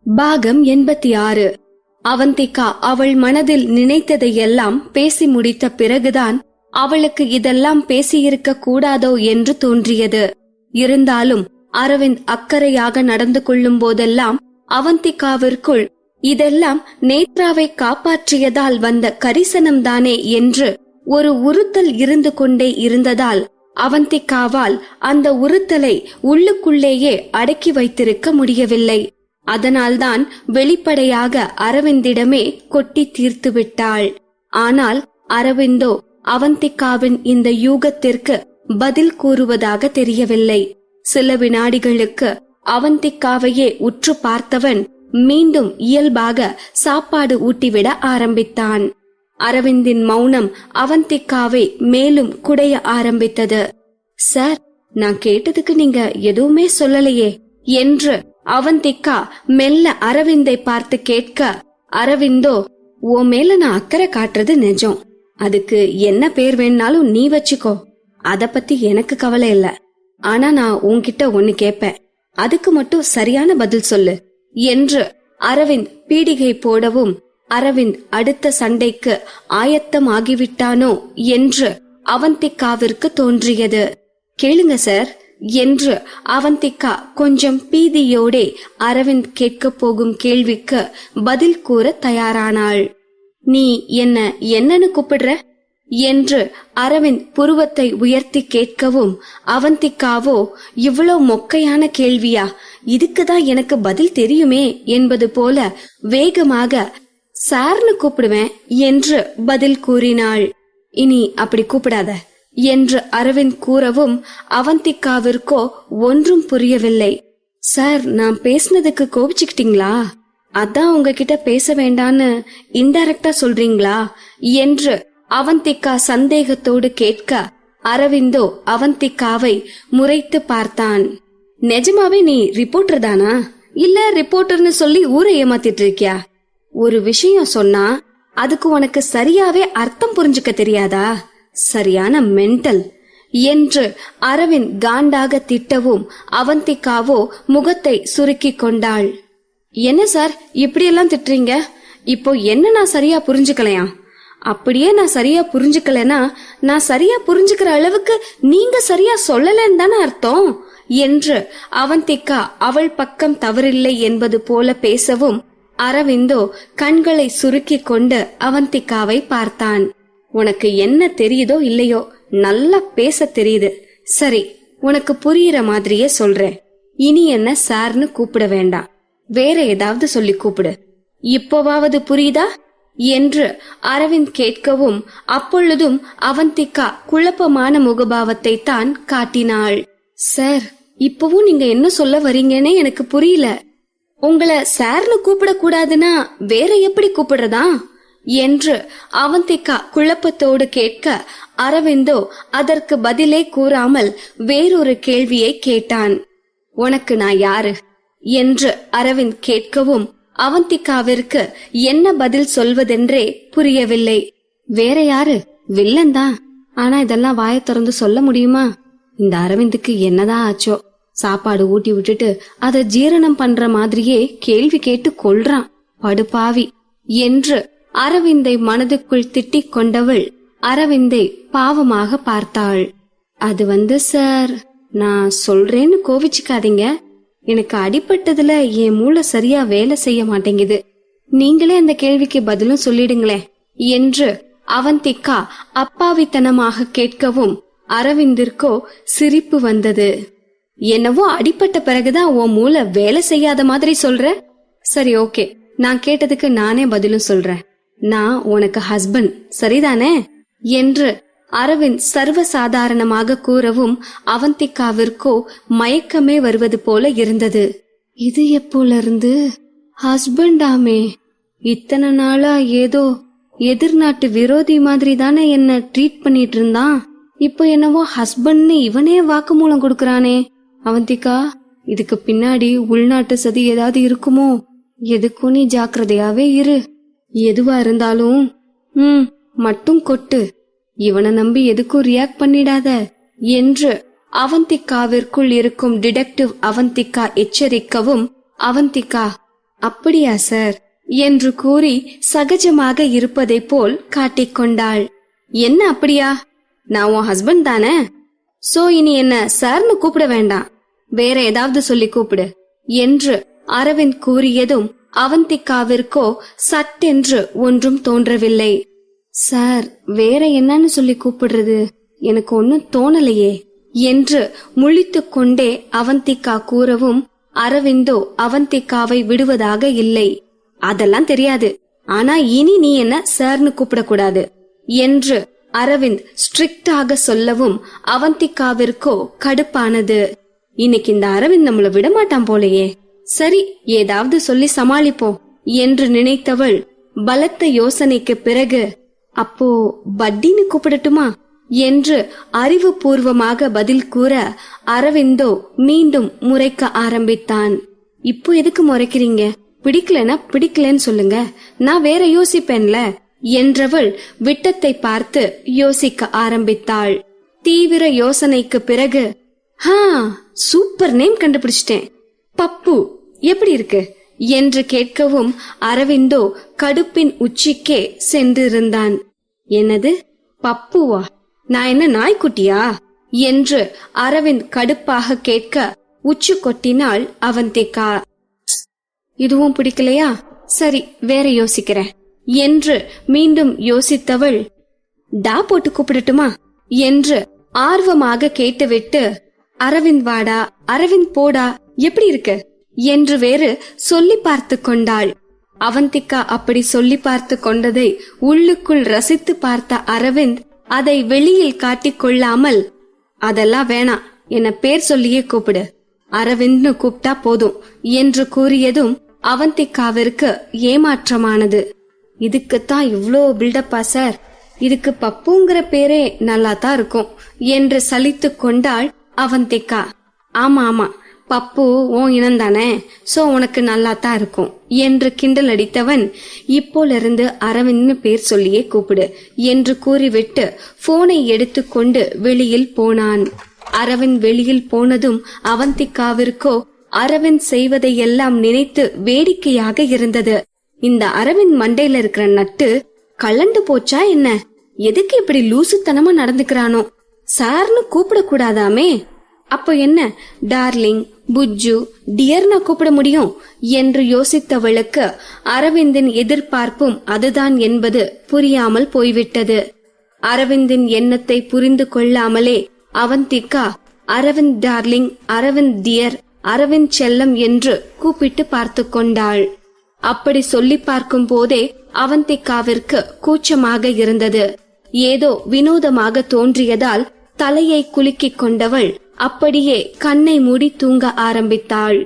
பாகம் 86. அவந்திகா அவள் மனதில் நினைத்ததையெல்லாம் பேசி முடித்த பிறகுதான் அவளுக்கு இதெல்லாம் பேசியிருக்க கூடாதோ என்று தோன்றியது. இருந்தாலும் அரவிந்த் அக்கறையாக நடந்து கொள்ளும் போதெல்லாம் அவந்திகாவிற்குள் இதெல்லாம் நேத்ராவை காப்பாற்றியதால் வந்த கரிசனம்தானே என்று ஒரு உறுத்தல் இருந்து கொண்டே இருந்ததால் அவந்திகாவால் அந்த உறுத்தலை உள்ளுக்குள்ளேயே அடக்கி வைத்திருக்க முடியவில்லை. அதனால்தான் வெளிப்படையாக அரவிந்திடமே கொட்டி தீர்த்து விட்டாள். ஆனால் அரவிந்தோ அவந்திகாவின் இந்த யூகத்திற்கு பதில் கூறுவதாக தெரியவில்லை. சில வினாடிகளுக்கு அவந்திகாவையே உற்று பார்த்தவன் மீண்டும் இயல்பாக சாப்பாடு ஊட்டிவிட ஆரம்பித்தான். அரவிந்தின் மௌனம் அவந்திகாவை மேலும் குடைய ஆரம்பித்தது. சார், நான் கேட்டதுக்கு நீங்க எதுவுமே சொல்லலையே என்று அவந்திகா மெல்ல அரவிந்தை பார்த்து கேட்க, அரவிந்தோ, ஓ மேல நான் அக்கறை காட்டுறது நிஜம். அதுக்கு என்ன பேர் வேணாலும் நீ வச்சுக்கோ, அத பத்தி எனக்கு கவலை இல்ல. ஆனா நான் உன்கிட்ட ஒன்னு கேப்பேன், அதுக்கு மட்டும் சரியான பதில் சொல்லு என்று அரவிந்த் பீடிகை போடவும், அரவிந்த் அடுத்த சண்டைக்கு ஆயத்தமாகிவிட்டானோ என்று அவந்திகாவிற்கு தோன்றியது. கேளுங்க சார் என்று அவந்திகா கொஞ்சம் பீதியோடே அரவிந்த் கேட்க போகும் கேள்விக்கு பதில் கூற தயாரானாள். நீ என்னன்னு கூப்பிடுற என்று அரவிந்த் புருவத்தை உயர்த்தி கேட்கவும், அவந்திகாவோ இவ்வளோ மொக்கையான கேள்வியா, இதுக்குதான் எனக்கு பதில் தெரியுமே என்பது போல வேகமாக சார்னு கூப்பிடுவேன் என்று பதில் கூறினாள். இனி அப்படி கூப்பிடாத என்று அரவிந்த் கூறவும் அவந்திகாவிற்கோ ஒன்றும் புரியவில்லை. சார், நான் பேசினதுக்கு கோபிச்சுக்கிட்டீங்களா? அதான் உங்ககிட்ட பேச வேண்டான்னு இன்டைரக்டா சொல்றீங்களா என்று அவந்திகா சந்தேகத்தோடு கேட்க, அரவிந்தோ அவந்திகாவை முறைத்து பார்த்தான். நிஜமாவே நீ ரிப்போர்ட்டர் தானா, இல்ல ரிப்போர்ட்டர்னு சொல்லி ஊரை ஏமாத்திட்டு இருக்கியா? ஒரு விஷயம் சொன்னா அதுக்கு உனக்கு சரியாவே அர்த்தம் புரிஞ்சுக்க தெரியாதா? சரியான மென்டல் என்று அரவிந்த் காண்டாக திட்டவும் அவந்திகாவோ முகத்தை சுருக்கி கொண்டாள். என்ன சார் இப்படியெல்லாம் திட்டுறீங்க? இப்போ என்ன நான் சரியா புரிஞ்சுக்கலையா? அப்படியே நான் சரியா புரிஞ்சுக்கலனா நான் சரியா புரிஞ்சுக்கிற அளவுக்கு நீங்க சரியா சொல்லலன்னு தானே அர்த்தம் என்று அவந்திகா அவள் பக்கம் தவறில்லை என்பது போல பேசவும், அரவிந்தோ கண்களை சுருக்கி கொண்டு அவந்திகாவை பார்த்தான். உனக்கு என்ன தெரியுதோ இல்லையோ, நல்லா பேச தெரியுது. சரி, உனக்கு புரியுற மாதிரியே சொல்றேன். இனி என்ன சார்னு கூப்பிட வேண்டாம், வேற ஏதாவது சொல்லி கூப்பிடு. இப்போவாவது புரியுதா என்று அரவிந்த் கேட்கவும், அப்பொழுதும் அவந்திகா குழப்பமான முகபாவத்தை தான் காட்டினாள். சார், இப்பவும் நீங்க என்ன சொல்ல வரீங்கன்னே எனக்கு புரியல. உங்களை சார்னு கூப்பிட கூடாதுன்னா வேற எப்படி கூப்பிடுறதா என்று அவந்திகா குழப்பத்தோடு கேட்க, அரவிந்தோ அதற்கு பதிலே கூறாமல் வேறொரு கேள்வியை கேட்டான். உனக்கு நான் யாரு என்று அரவிந்த் கேட்கவும், அவந்திகாவிற்கு என்ன பதில் சொல்வதென்றே புரியவில்லை. வேற யாரு? வில்லன் தான். ஆனா இதெல்லாம் வாயை திறந்து சொல்ல முடியுமா? இந்த அரவிந்துக்கு என்னதான் ஆச்சோ? சாப்பாடு ஊட்டி விட்டுட்டு அத ஜீரணம் பண்ற மாதிரியே கேள்வி கேட்டு கொள்றான், படுபாவி என்று அரவிந்தை மனதுக்குள் திட்டிக் கொண்டவள் அரவிந்தை பாவமாக பார்த்தாள். அது சார், நான் சொல்றேன்னு கோவிச்சுக்காதீங்க. எனக்கு அடிபட்டதுல என் மூளை சரியா வேலை செய்ய மாட்டேங்குது. நீங்களே அந்த கேள்விக்கு பதிலும் சொல்லிடுங்களே என்று அவந்திகா அப்பாவித்தனமாக கேட்கவும், அரவிந்திற்கோ சிரிப்பு வந்தது. என்னவோ அடிபட்ட பிறகுதான் உன் மூளை வேலை செய்யாத மாதிரி சொல்ற. சரி, ஓகே, நான் கேட்டதுக்கு நானே பதிலும் சொல்றேன். நான் உனக்கு ஹஸ்பண்ட், சரிதானே என்று அரவிந்த் சர்வசாதாரணமாக கூறவும், அவந்திகாவிற்கோ மயக்கமே வருவது போல இருந்தது. இது எப்போல இருந்து ஹஸ்பண்டாமே? இத்தனை நாளா ஏதோ எதிர்நாட்டு விரோதி மாதிரி தானே என்ன ட்ரீட் பண்ணிட்டு இருந்தான். இப்போ என்னவோ ஹஸ்பண்ட்னு இவனே வாக்குமூலம் கொடுக்கறானே. அவந்திகா, இதுக்கு பின்னாடி உள்நாட்டு சதி ஏதாவது இருக்குமோ? எதுக்கும் நீ ஜாக்கிரதையாவே இரு. எதுவா இருந்தாலும் மட்டும் கொட்டு. இவனை நம்பி எதுக்கும் ரியாக்ட் பண்ணிடாத என்று அவந்திகாவிற்குள் இருக்கும் டிடெக்டிவ் அவந்திகா எச்சரிக்கவும், அவந்திகா, அப்படியா சார் என்று கூறி சகஜமாக இருப்பதை போல் காட்டிக்கொண்டாள். என்ன அப்படியா? நான் உன் ஹஸ்பண்ட் தானே, சோ இனி என்ன சார்னு கூப்பிட வேண்டாம், வேற ஏதாவது சொல்லி கூப்பிடு என்று அரவிந்த் கூறியதும் அவந்திகாவிற்கோ சட்டென்று ஒன்றும் தோன்றவில்லை. சார் வேற என்னன்னு சொல்லி கூப்பிடுறது, எனக்கு ஒன்னும் தோணலையே என்று முழித்துக் கொண்டே அவந்திகா கூறவும் அரவிந்தோ அவந்திகாவை விடுவதாக இல்லை. அதெல்லாம் தெரியாது, ஆனா இனி நீ என்ன சார்னு கூப்பிடக்கூடாது என்று அரவிந்த் ஸ்ட்ரிக்டாக சொல்லவும் அவந்திகாவிற்கோ கடுப்பானது. இன்னைக்கு இந்த அரவிந்த் நம்மள விடமாட்டான் போலையே, சரி ஏதாவது சொல்லி சமாளிப்போம் என்று நினைத்தவள் பலத்த யோசனைக்கு பிறகு அப்போ பட்டின்னு கூப்பிடட்டுமா என்று அறிவுபூர்வமாக பதில் கூற அரவிந்தோ மீண்டும் முறைக்க ஆரம்பித்தான். இப்போ எதுக்கு முறைக்கிறீங்க? பிடிக்கலனா பிடிக்கலன்னு சொல்லுங்க, நான் வேற யோசிப்பேன்ல என்றவள் விட்டத்தை பார்த்து யோசிக்க ஆரம்பித்தாள். தீவிர யோசனைக்கு பிறகு சூப்பர் நேம் கண்டுபிடிச்சிட்டேன், பப்பு எப்படி இருக்கு என்று கேட்கவும் அரவிந்தோ கடுப்பின் உச்சிக்கே சென்றிருந்தான். என்னது பப்புவா? நான் என்ன நாய்க்குட்டியா என்று அரவிந்த் கடுப்பாக கேட்க உச்சு கொட்டினாள் அவந்திகா. இதுவும் பிடிக்கலையா? சரி வேற யோசிக்கிறேன் என்று மீண்டும் யோசித்தவள் டா போட்டு கூப்பிடட்டுமா என்று ஆர்வமாக கேட்டுவிட்டு அரவிந்த் வாடா, அரவிந்த் போடா, எப்படி இருக்கு என்று வேறு சொல்லி பார்த்து கொண்டாள். அவந்திகா அப்படி சொல்லி பார்த்து கொண்டதை உள்ளுக்குள் ரசித்து பார்த்த அரவிந்த் அதை வெளியில் காட்டிக் கொள்ளாமல், அதெல்லாம் வேணாம், என்ன பேர் சொல்லியே கூப்பிடு, அரவிந்த்னு கூப்பிட்டா போதும் என்று கூறியதும் அவந்திகாவிற்கு ஏமாற்றமானது. இதுக்குத்தான் இவ்ளோ பில்டப்பா சார், இதுக்கு பப்புங்கிற பேரே நல்லா தான் இருக்கும் என்று சலித்து கொண்டாள் அவந்திகா. ஆமா ஆமா, பப்பு உன் இனந்தானே, சோ உனக்கு நல்லா தான் இருக்கும் என்று கிண்டல் அடித்தவன் இப்போலிருந்து அரவிந்த்னு பேர் சொல்லியே கூப்பிடு என்று கூறிவிட்டு போனை எடுத்துக்கொண்டு வெளியில் போனான். அரவிந்த் வெளியில் போனதும் அவந்திகாவிற்கோ அரவிந்த் செய்வதையெல்லாம் நினைத்து வேடிக்கையாக இருந்தது. இந்த அரவிந்த் மண்டையில இருக்கிற நட்டு கலண்டு போச்சா என்ன? எதுக்கு இப்படி லூசுத்தனமா நடந்துக்கிறானோ? சார்னு கூப்பிட கூடாதாமே? அப்ப என்ன டார்லிங், புஜ்ஜு, டியர்னா கூப்பிட முடியும் என்று யோசித்தவளுக்கு அரவிந்தின் எதிர்பார்ப்பும் அதுதான் என்பது புரியாமல் போய்விட்டது. அரவிந்தின் எண்ணத்தை புரிந்து கொள்ளாமலே அவந்திகா அரவிந்த் டார்லிங், அரவிந்த் டியர், அரவிந்த் செல்லம் என்று கூப்பிட்டு பார்த்து கொண்டாள். அப்படி சொல்லி பார்க்கும் போதே அவந்திகாவிற்கு கூச்சமாக இருந்தது. ஏதோ வினோதமாக தோன்றியதால் தலையை குலுக்கிக் கொண்டவள் அப்படியே கண்ணை மூடி தூங்க ஆரம்பித்தாள்.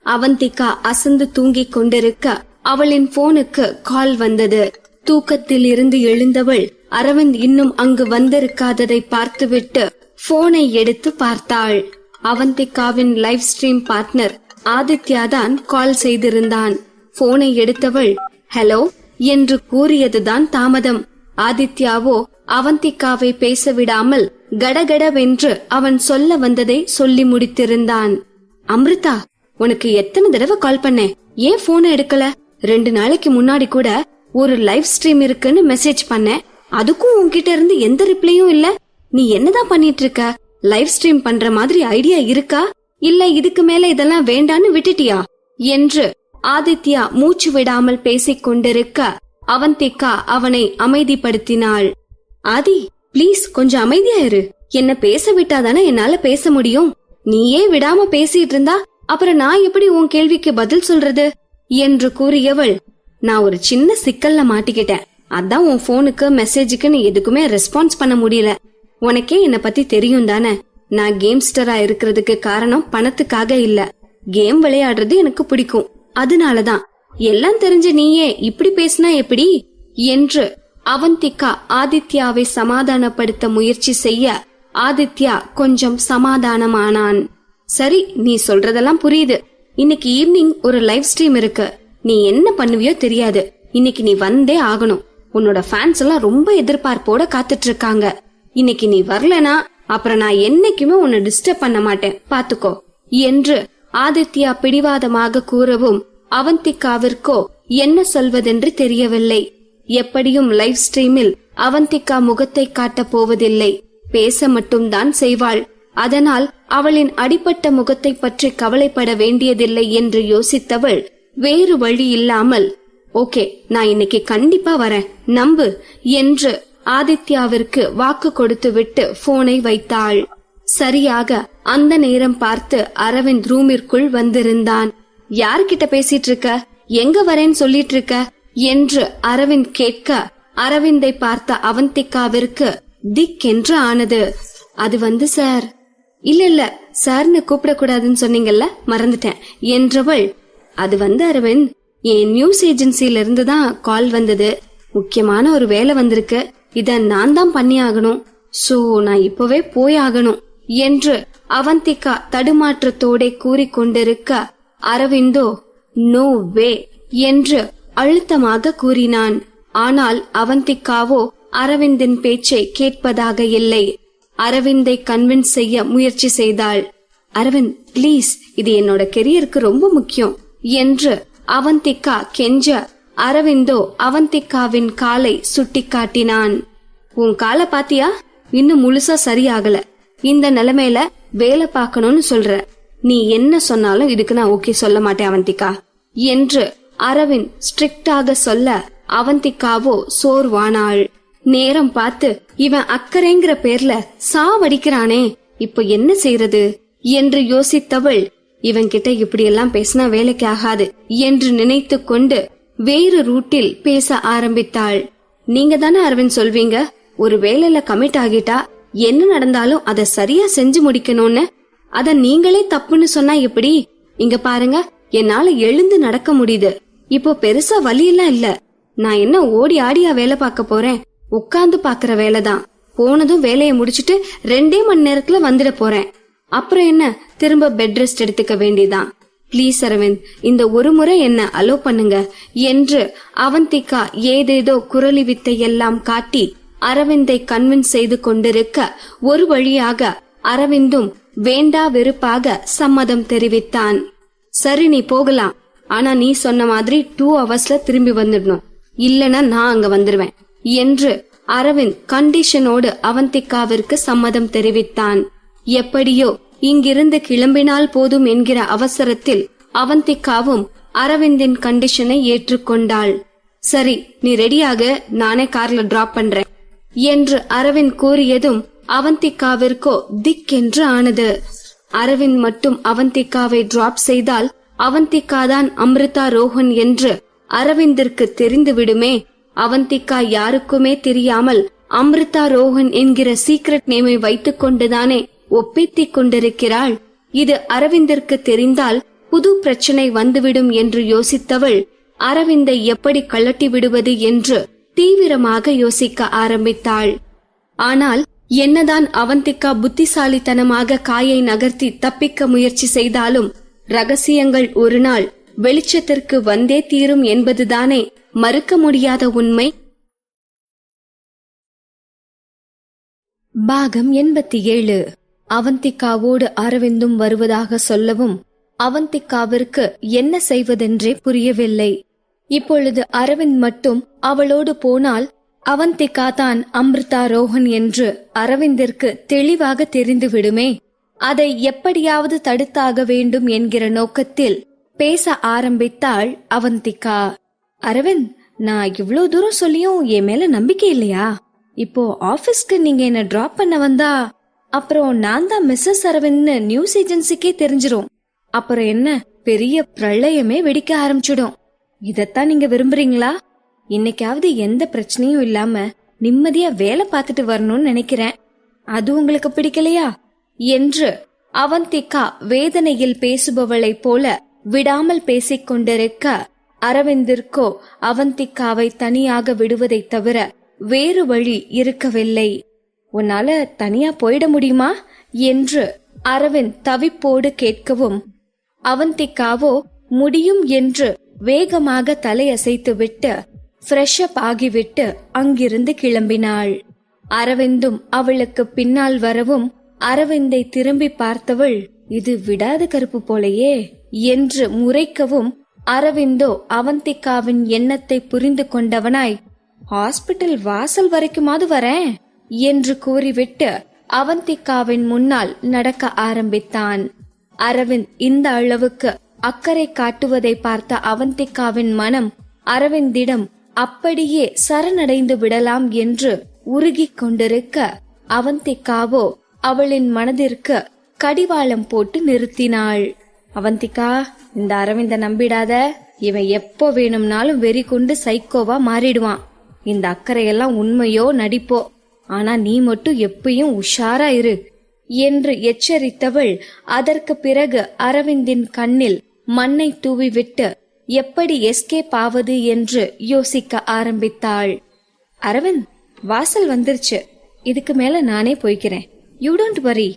அவந்திகா அசந்து தூங்கிக் கொண்டிருக்க அவளின் போனுக்கு கால் வந்தது. தூக்கத்தில் இருந்து எழுந்தவள் அரவிந்த் இன்னும் அங்கு வந்திருக்காததை பார்த்துவிட்டு போனை எடுத்து பார்த்தாள். அவந்திகாவின் லைவ் ஸ்ட்ரீம் பார்ட்னர் ஆதித்யா தான் கால் செய்திருந்தான். போனை எடுத்தவள் ஹலோ என்று கூறியதுதான் தாமதம். ஆதித்யாவோ அவந்திகாவை பேச விடாமல் கடகடவென்று அவன் சொல்ல வந்ததை சொல்லி முடித்திருந்தான். அம்ரிதா, உனக்கு எத்தனை தடவை கால் பண்ணேன், ஏன் போனை எடுக்கல? 2 நாளைக்கு முன்னாடி கூட ஒரு லைவ் ஸ்ட்ரீம் இருக்குன்னு மெசேஜ் பண்ணேன், அதுக்கும் உன்கிட்ட இருந்து எந்த ரிப்ளையும் இல்ல. நீ என்னதான் பண்ணிட்டு இருக்க? லைவ் ஸ்ட்ரீம் பண்ற மாதிரி ஐடியா இருக்கா, இல்ல இதுக்கு மேல இதெல்லாம் வேண்டான்னு விட்டுட்டியா என்று ஆதித்யா மூச்சு விடாமல் பேசிக் கொண்டிருக்க அவந்திகா அவனை அமைதிப்படுத்தினாள். ஆதி, பிளீஸ் கொஞ்சம் அமைதியா இரு, என்ன பேச விட்டாதானே என்னால பேச முடியும். நீயே விடாம பேசிட்டு இருந்தா அப்புறம் நான் எப்படி உன் கேள்விக்கு பதில் சொல்றது என்று கூறியவள், நான் ஒரு சின்ன சிக்கல்ல மாட்டிக்கிட்டேன், அதான் உன் போனுக்கு மெசேஜுக்கு எதுக்குமே ரெஸ்பான்ஸ் பண்ண முடியல. உனக்கே என்ன பத்தி தெரியும் தானே, நான் கேம்ஸ்டரா இருக்கிறதுக்கு காரணம் பணத்துக்காக இல்ல, கேம் விளையாடுறது எனக்கு பிடிக்கும், அதனாலதான். எல்லாம் தெரிஞ்ச நீயே இப்படி பேசினா எப்படி என்று அவந்திகா ஆதித்யாவை சமாதானப்படுத்த முயற்சி செய்ய ஆதித்யா கொஞ்சம் சமாதானமானான். சரி, நீ சொல்றதெல்லாம் புரியுது. இன்னைக்கு ஈவினிங் ஒரு லைவ் ஸ்ட்ரீம் இருக்கு, நீ என்ன பண்ணுவியோ தெரியாது, இன்னைக்கு நீ வந்தே ஆகணும். உன்னோட ஃபேன்ஸ் எல்லாம் ரொம்ப எதிர்பார்ப்போட காத்துட்டு இருக்காங்க. இன்னைக்கு நீ வரலனா அப்புறம் நான் என்னைக்குமே உன்னை டிஸ்டர்ப் பண்ண மாட்டேன், பாத்துக்கோ என்று ஆதித்யா பிடிவாதமாக கூறவும் அவந்திகாவிற்கோ என்ன சொல்வதென்று தெரியவில்லை. எப்படியும் லைவ் ஸ்ட்ரீமில் அவந்திகா முகத்தை காட்டப் போவதில்லை, பேச மட்டும்தான் செய்வாள். அதனால் அவளின் அடிபட்ட முகத்தை பற்றி கவலைப்பட வேண்டியதில்லை என்று யோசித்தவள் வேறு வழி இல்லாமல், ஓகே நான் இன்னைக்கு கண்டிப்பா வரேன் நம்பு என்று ஆதித்யாவிற்கு வாக்கு கொடுத்து விட்டு போனை வைத்தாள். சரியாக அந்த நேரம் பார்த்து அரவிந்த் ரூமிற்குள் வந்திருந்தான். யார்கிட்ட பேசிட்டு இருக்க, எங்க வரேன்னு சொல்லிட்டு இருக்க என்று அரவிந்த் கேட்க, அரவிந்தை பார்த்த அவந்திகாவிற்கு திக்கென்று ஆனது. அது சார், இல்ல சார்னு கூப்பிடக்கூடாதுன்னு சொன்னீங்கல்ல, மறந்துட்டேன் என்றவள். அது அரவிந்த், என் நியூஸ் ஏஜென்சில இருந்துதான் கால் வந்தது, முக்கியமான ஒரு வேலை வந்திருக்கு, இத நான் தான் பண்ணி ஆகணும், சோ நான் இப்பவே போய் ஆகணும் என்று அவந்திகா தடுமாற்றத்தோட கூறிக்கொண்டிருக்க, அரவிந்தோ நோ வே என்று அழுத்தமாக கூறினான். ஆனால் அவந்திகாவோ அரவிந்தின் பேச்சை கேட்பதாக இல்லை. அரவிந்தை கன்வின்ஸ் செய்ய முயற்சி செய்தாள். அரவிந்த் பிளீஸ், இது என்னோட கெரியருக்கு ரொம்ப முக்கியம் என்று அவந்திகா கெஞ்ச, அரவிந்தோ அவந்திகாவின் காலை சுட்டிக்காட்டினான். உன் காலை பாத்தியா, இன்னும் முழுசா சரியாகல, இந்த நிலைமையில வேலை பார்க்கணும்னு சொல்ற, நீ என்ன சொன்னாலும் இதுக்கு நான் ஓகே சொல்ல மாட்டேன் அவந்திகா என்று அரவிந்த் ஸ்ட்ரிக்டாக சொல்ல, அவந்திகாவோ சோர்வானாள். நேரம் பார்த்து இவன் அக்கறைங்கிற பேர்ல சாவடிக்கிறானே, இப்ப என்ன செய்யறது என்று யோசித்தவள், இவன்கிட்ட இப்படியெல்லாம் பேசினா வேலைக்கு ஆகாது என்று நினைத்து கொண்டு வேறு ரூட்டில் பேச ஆரம்பித்தாள். நீங்க தானே அரவிந்த் சொல்வீங்க, ஒரு வேலையில கமிட் ஆகிட்டா என்ன நடந்தாலும் அதை சரியா செஞ்சு முடிக்கணும்னு, அத நீங்களே தப்புன்னு சொன்னா எப்படி? இங்க பாருங்க, என்னால எழுந்து நடக்க முடியுது, இப்போ பெருசா வலி எல்லாம் இல்ல, நான் என்ன ஓடி ஆடியா வேலை பார்க்க போறேன், உட்கார்ந்து பாக்குற வேலைதான், போனதும் வேலையை முடிச்சிட்டு 2 மணி நேரத்துல வந்துட போறேன், அப்புறம் என்ன திரும்ப பெட் ரெஸ்ட் எடுத்துக்க வேண்டியதான், பிளீஸ் அரவிந்த் இந்த ஒரு முறை என்ன அலோ பண்ணுங்க என்று அவந்திகா ஏதேதோ குரலி வித்தையெல்லாம் காட்டி அரவிந்தை கன்வின்ஸ் செய்து கொண்டிருக்க, ஒரு வழியாக அரவிந்தும் வேண்டா வெறுப்பாக சம்மதம் தெரிவித்தான். சரி நீ போகலாம், ஆனா நீ சொன்ன மாதிரி 2 ஹவர்ஸ்ல திரும்பி வந்துடணும், இல்லனா நான் அங்க வந்துருவேன் என்று அரவிந்த் கண்டிஷனோடு அவந்திகாவிற்கு சம்மதம் தெரிவித்தான். எப்படியோ இங்கிருந்து கிளம்பினால் போதும் என்கிற அவசரத்தில் அவந்திகாவும் அரவிந்தின் கண்டிஷனை ஏற்றுக்கொண்டாள். சரி நீ ரெடியாக, நானே கார்ல டிராப் பண்றேன் என்று அரவிந்த் கூறியதும் அவந்திகாவிற்கோ திக்கென்று ஆனது. அரவிந்த் மட்டும் அவந்திகாவை டிராப் செய்தால் அவந்திகாதான் அம்ரிதா ரோஹன் என்று அரவிந்திற்கு தெரிந்து விடுமே. அவந்திகா யாருக்குமே தெரியாமல் அம்ரிதா ரோஹன் என்கிற சீக்ரெட் நேமை வைத்துக் கொண்டுதானே ஒப்பித்திக் கொண்டிருக்கிறாள். இது அரவிந்திற்கு தெரிந்தால் புது பிரச்சனை வந்துவிடும் என்று யோசித்தவள் அரவிந்தை எப்படி கழட்டி விடுவது என்று தீவிரமாக யோசிக்க ஆரம்பித்தாள். ஆனால் என்னதான் அவந்திகா புத்திசாலித்தனமாக காயை நகர்த்தி தப்பிக்க முயற்சி செய்தாலும் ரகசியங்கள் ஒரு நாள் வெளிச்சத்திற்கு வந்தே தீரும் என்பதுதானே மறுக்க முடியாத உண்மை. பாகம் 87. அவந்திகாவோடு அரவிந்தும் வருவதாக சொல்லவும் அவந்திகாவிற்கு என்ன செய்வதென்றே புரியவில்லை. இப்பொழுது அரவிந்த் மட்டும் அவளோடு போனால் அவந்திகா தான் அம்ரிதா ரோஹன் என்று அரவிந்திற்கு தெளிவாக தெரிந்துவிடுமே. அதை எப்படியாவது தடுத்தாக வேண்டும் என்கிற நோக்கத்தில் பேச ஆரம்பித்தாள் அவந்திகா. அரவிந்த், நான் இவ்ளோ தூரம் சொல்லியும் என் மேல நம்பிக்கை இல்லையா? இப்போ ஆபீஸ்க்கு நீங்க என்ன டிராப் பண்ண வந்தா அப்புறம் நான் தான் மிஸ்ஸஸ் அரவிந்த்னு நியூஸ் ஏஜென்சிக்கே தெரிஞ்சிரும். அப்புறம் என்ன பெரிய பிரளயமே வெடிக்க ஆரம்பிச்சிடும். இதத்தான் நீங்க விரும்புறீங்களா? இன்னைக்காவது எந்த பிரச்சனையும் இல்லாம நிம்மதியா வேலை பார்த்துட்டு வரணும்னு நினைக்கிறேன். அது உங்களுக்கு பிடிக்கலையா என்று அவந்திகா வேதனையில் பேசுபவளைப் போல விடாமல் பேசிக் கொண்டிருக்க, அரவிந்திற்கோ அவந்திகாவை தனியாக விடுவதை தவிர வேறு வழி இருக்கவில்லை. உன்னால தனியா போயிட முடியுமா என்று அரவிந்த் தவிப்போடு கேட்கவும், அவந்திகாவோ முடியும் என்று வேகமாக தலையசைத்து விட்டு ஃப்ரெஷ் அப் ஆகிவிட்டு அங்கிருந்து கிளம்பினாள். அரவிந்தும் அவளுக்கு பின்னால் வரவும் அரவிந்தை திரும்பி பார்த்தவள், இது விடாத கருப்பு போலையே என்று முறைக்கவும் அரவிந்தோ அவந்திகாவின் எண்ணத்தை புரிந்து கொண்டவனாய், ஹாஸ்பிட்டல் வாசல் வரைக்குமாவது வரேன் என்று கூறிவிட்டு அவந்திகாவின் முன்னால் நடக்க ஆரம்பித்தான். அரவிந்த் இந்த அளவுக்கு அக்கறை காட்டுவதை பார்த்த அவந்திகாவின் மனம் அரவிந்திடம் அப்படியே சரணடைந்து விடலாம் என்று உருகிக் கொண்டிருக்க, அவந்திகாவோ அவளின் மனதிற்கு கடிவாளம் போட்டு நிறுத்தினாள். அவந்திகா, இந்த அரவிந்த நம்பிடாத. இவன் எப்போ வேணும்னாலும் வெறி கொண்டு சைக்கோவா மாறிடுவான். இந்த அக்கறையெல்லாம் உண்மையோ நடிப்போ, ஆனா நீ மட்டும் எப்பயும் உஷாரா இரு என்று எச்சரித்தவள் அதற்கு பிறகு அரவிந்தின் கண்ணில் மண்ணை தூவிவிட்டு எப்படி எஸ்கேப் ஆவது என்று யோசிக்க ஆரம்பித்தாள். அரவிந்த், வாசல் வந்துருச்சு. இதுக்கு மேல நானே போய்க்கிறேன். You don't worry.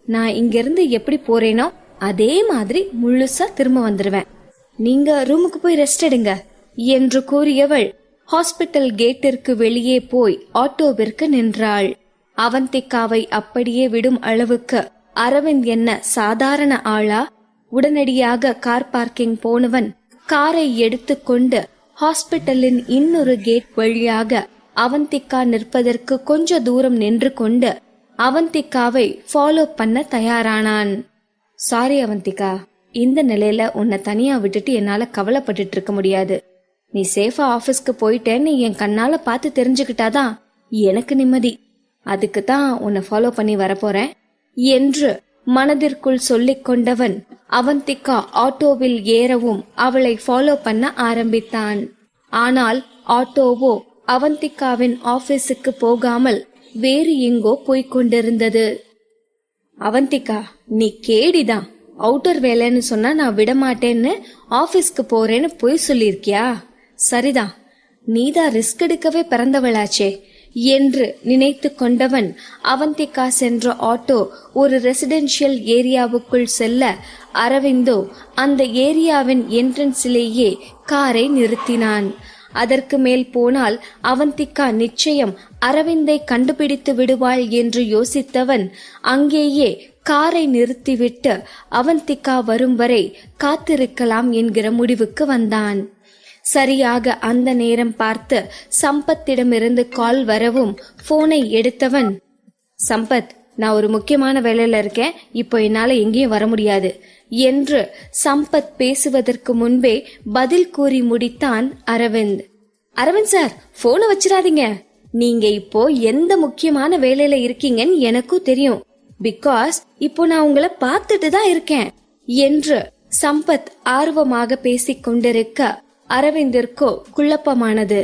நான் இங்கிருந்து எப்படி போறேனோ அதே மாதிரி முழுசா திரும்ப வந்துருவேன். நீங்க ரூமுக்கு போய் ரெஸ்ட் எடுங்க என்று கூறியவள் ஹாஸ்பிட்டல் கேட்டிற்கு வெளியே போய் ஆட்டோவிற்கு நின்றாள். அவந்திகாவை அப்படியே விடும் அளவுக்கு அரவிந்த் என்ன சாதாரண ஆளா? உடனடியாக கார் பார்க்கிங் போனவன் காரை எடுத்துக்கொண்டு ஹாஸ்பிட்டலின் இன்னொரு கேட் வழியாக அவந்திகா நிற்பதற்கு கொஞ்ச தூரம் நின்று கொண்டு அவந்திகாவை ஃபாலோ பண்ண தயாரானான். சாரி அவந்திகா, இந்த நிலையில உன்னை தனியா விட்டுட்டு என்னால கவலைப்பட்டுட்டு இருக்க முடியாது. நீ சேஃபா ஆபீஸ்க்கு போயிட்டேன்னு என் கண்ணால பார்த்து தெரிஞ்சுக்கிட்டாதான் எனக்கு நிம்மதி. அதுக்கு தான் உன்னை ஃபாலோ பண்ணி வரப்போறேன் என்று மனதிற்குள் சொல்லிக் கொண்டவன் அவந்திகா ஆட்டோவில் ஏறவும் அவளை ஃபாலோ பண்ண ஆரம்பித்தான். ஆனால் ஆட்டோவோ அவந்திகாவின் ஆபீஸுக்கு போகாமல் வேறு எங்கோ போய்க் கொண்டிருந்தது. அவந்திகா, நீ கேடிதான். அவுட்டர் வேலைன்னு சொன்னா நான் விடமாட்டேன்னு ஆபீஸ்க்கு போறேன்னு பொய் சொல்லிருக்கியா? சரிதான், நீதான் ரிஸ்க் எடுக்கவே பிறந்தவளாச்சே என்று நினைத்து கொண்டவன் அவந்திகா சென்ற ஆட்டோ ஒரு ரெசிடென்ஷியல் ஏரியாவுக்குள் செல்ல, அரவிந்தோ அந்த ஏரியாவின் என்ட்ரன்ஸிலேயே காரை நிறுத்தினான். அதற்கு மேல் போனால் அவந்திகா நிச்சயம் அரவிந்தை கண்டுபிடித்து விடுவாள் என்று யோசித்தவன் அங்கேயே காரை நிறுத்திவிட்டு அவந்திகா வரும் வரை காத்திருக்கலாம் என்கிற முடிவுக்கு வந்தான். சரியாக அந்த நேரம் பார்த்து சம்பத்திடமிருந்து கால் வரவும் போனை எடுத்தவன், சம்பத், நான் ஒரு முக்கியமான வேலையில இருக்கேன், இப்போ என்னால எங்கேயும் வர முடியாது என்று சம்பத் பேசுவதற்கு முன்பே பதில் கூறி முடித்தான் அரவிந்த். அரவிந்த் சார், போனை வச்சிடாதீங்க. நீங்க இப்போ எந்த முக்கியமான வேலையில இருக்கீங்கன்னு எனக்கும் தெரியும். பிகாஸ் இப்போ நான் உங்களை பார்த்துட்டு தான் இருக்கேன் என்று சம்பத் ஆர்வமாக பேசிக் கொண்டிருக்க அரவிந்திற்கோ குழப்பமானது.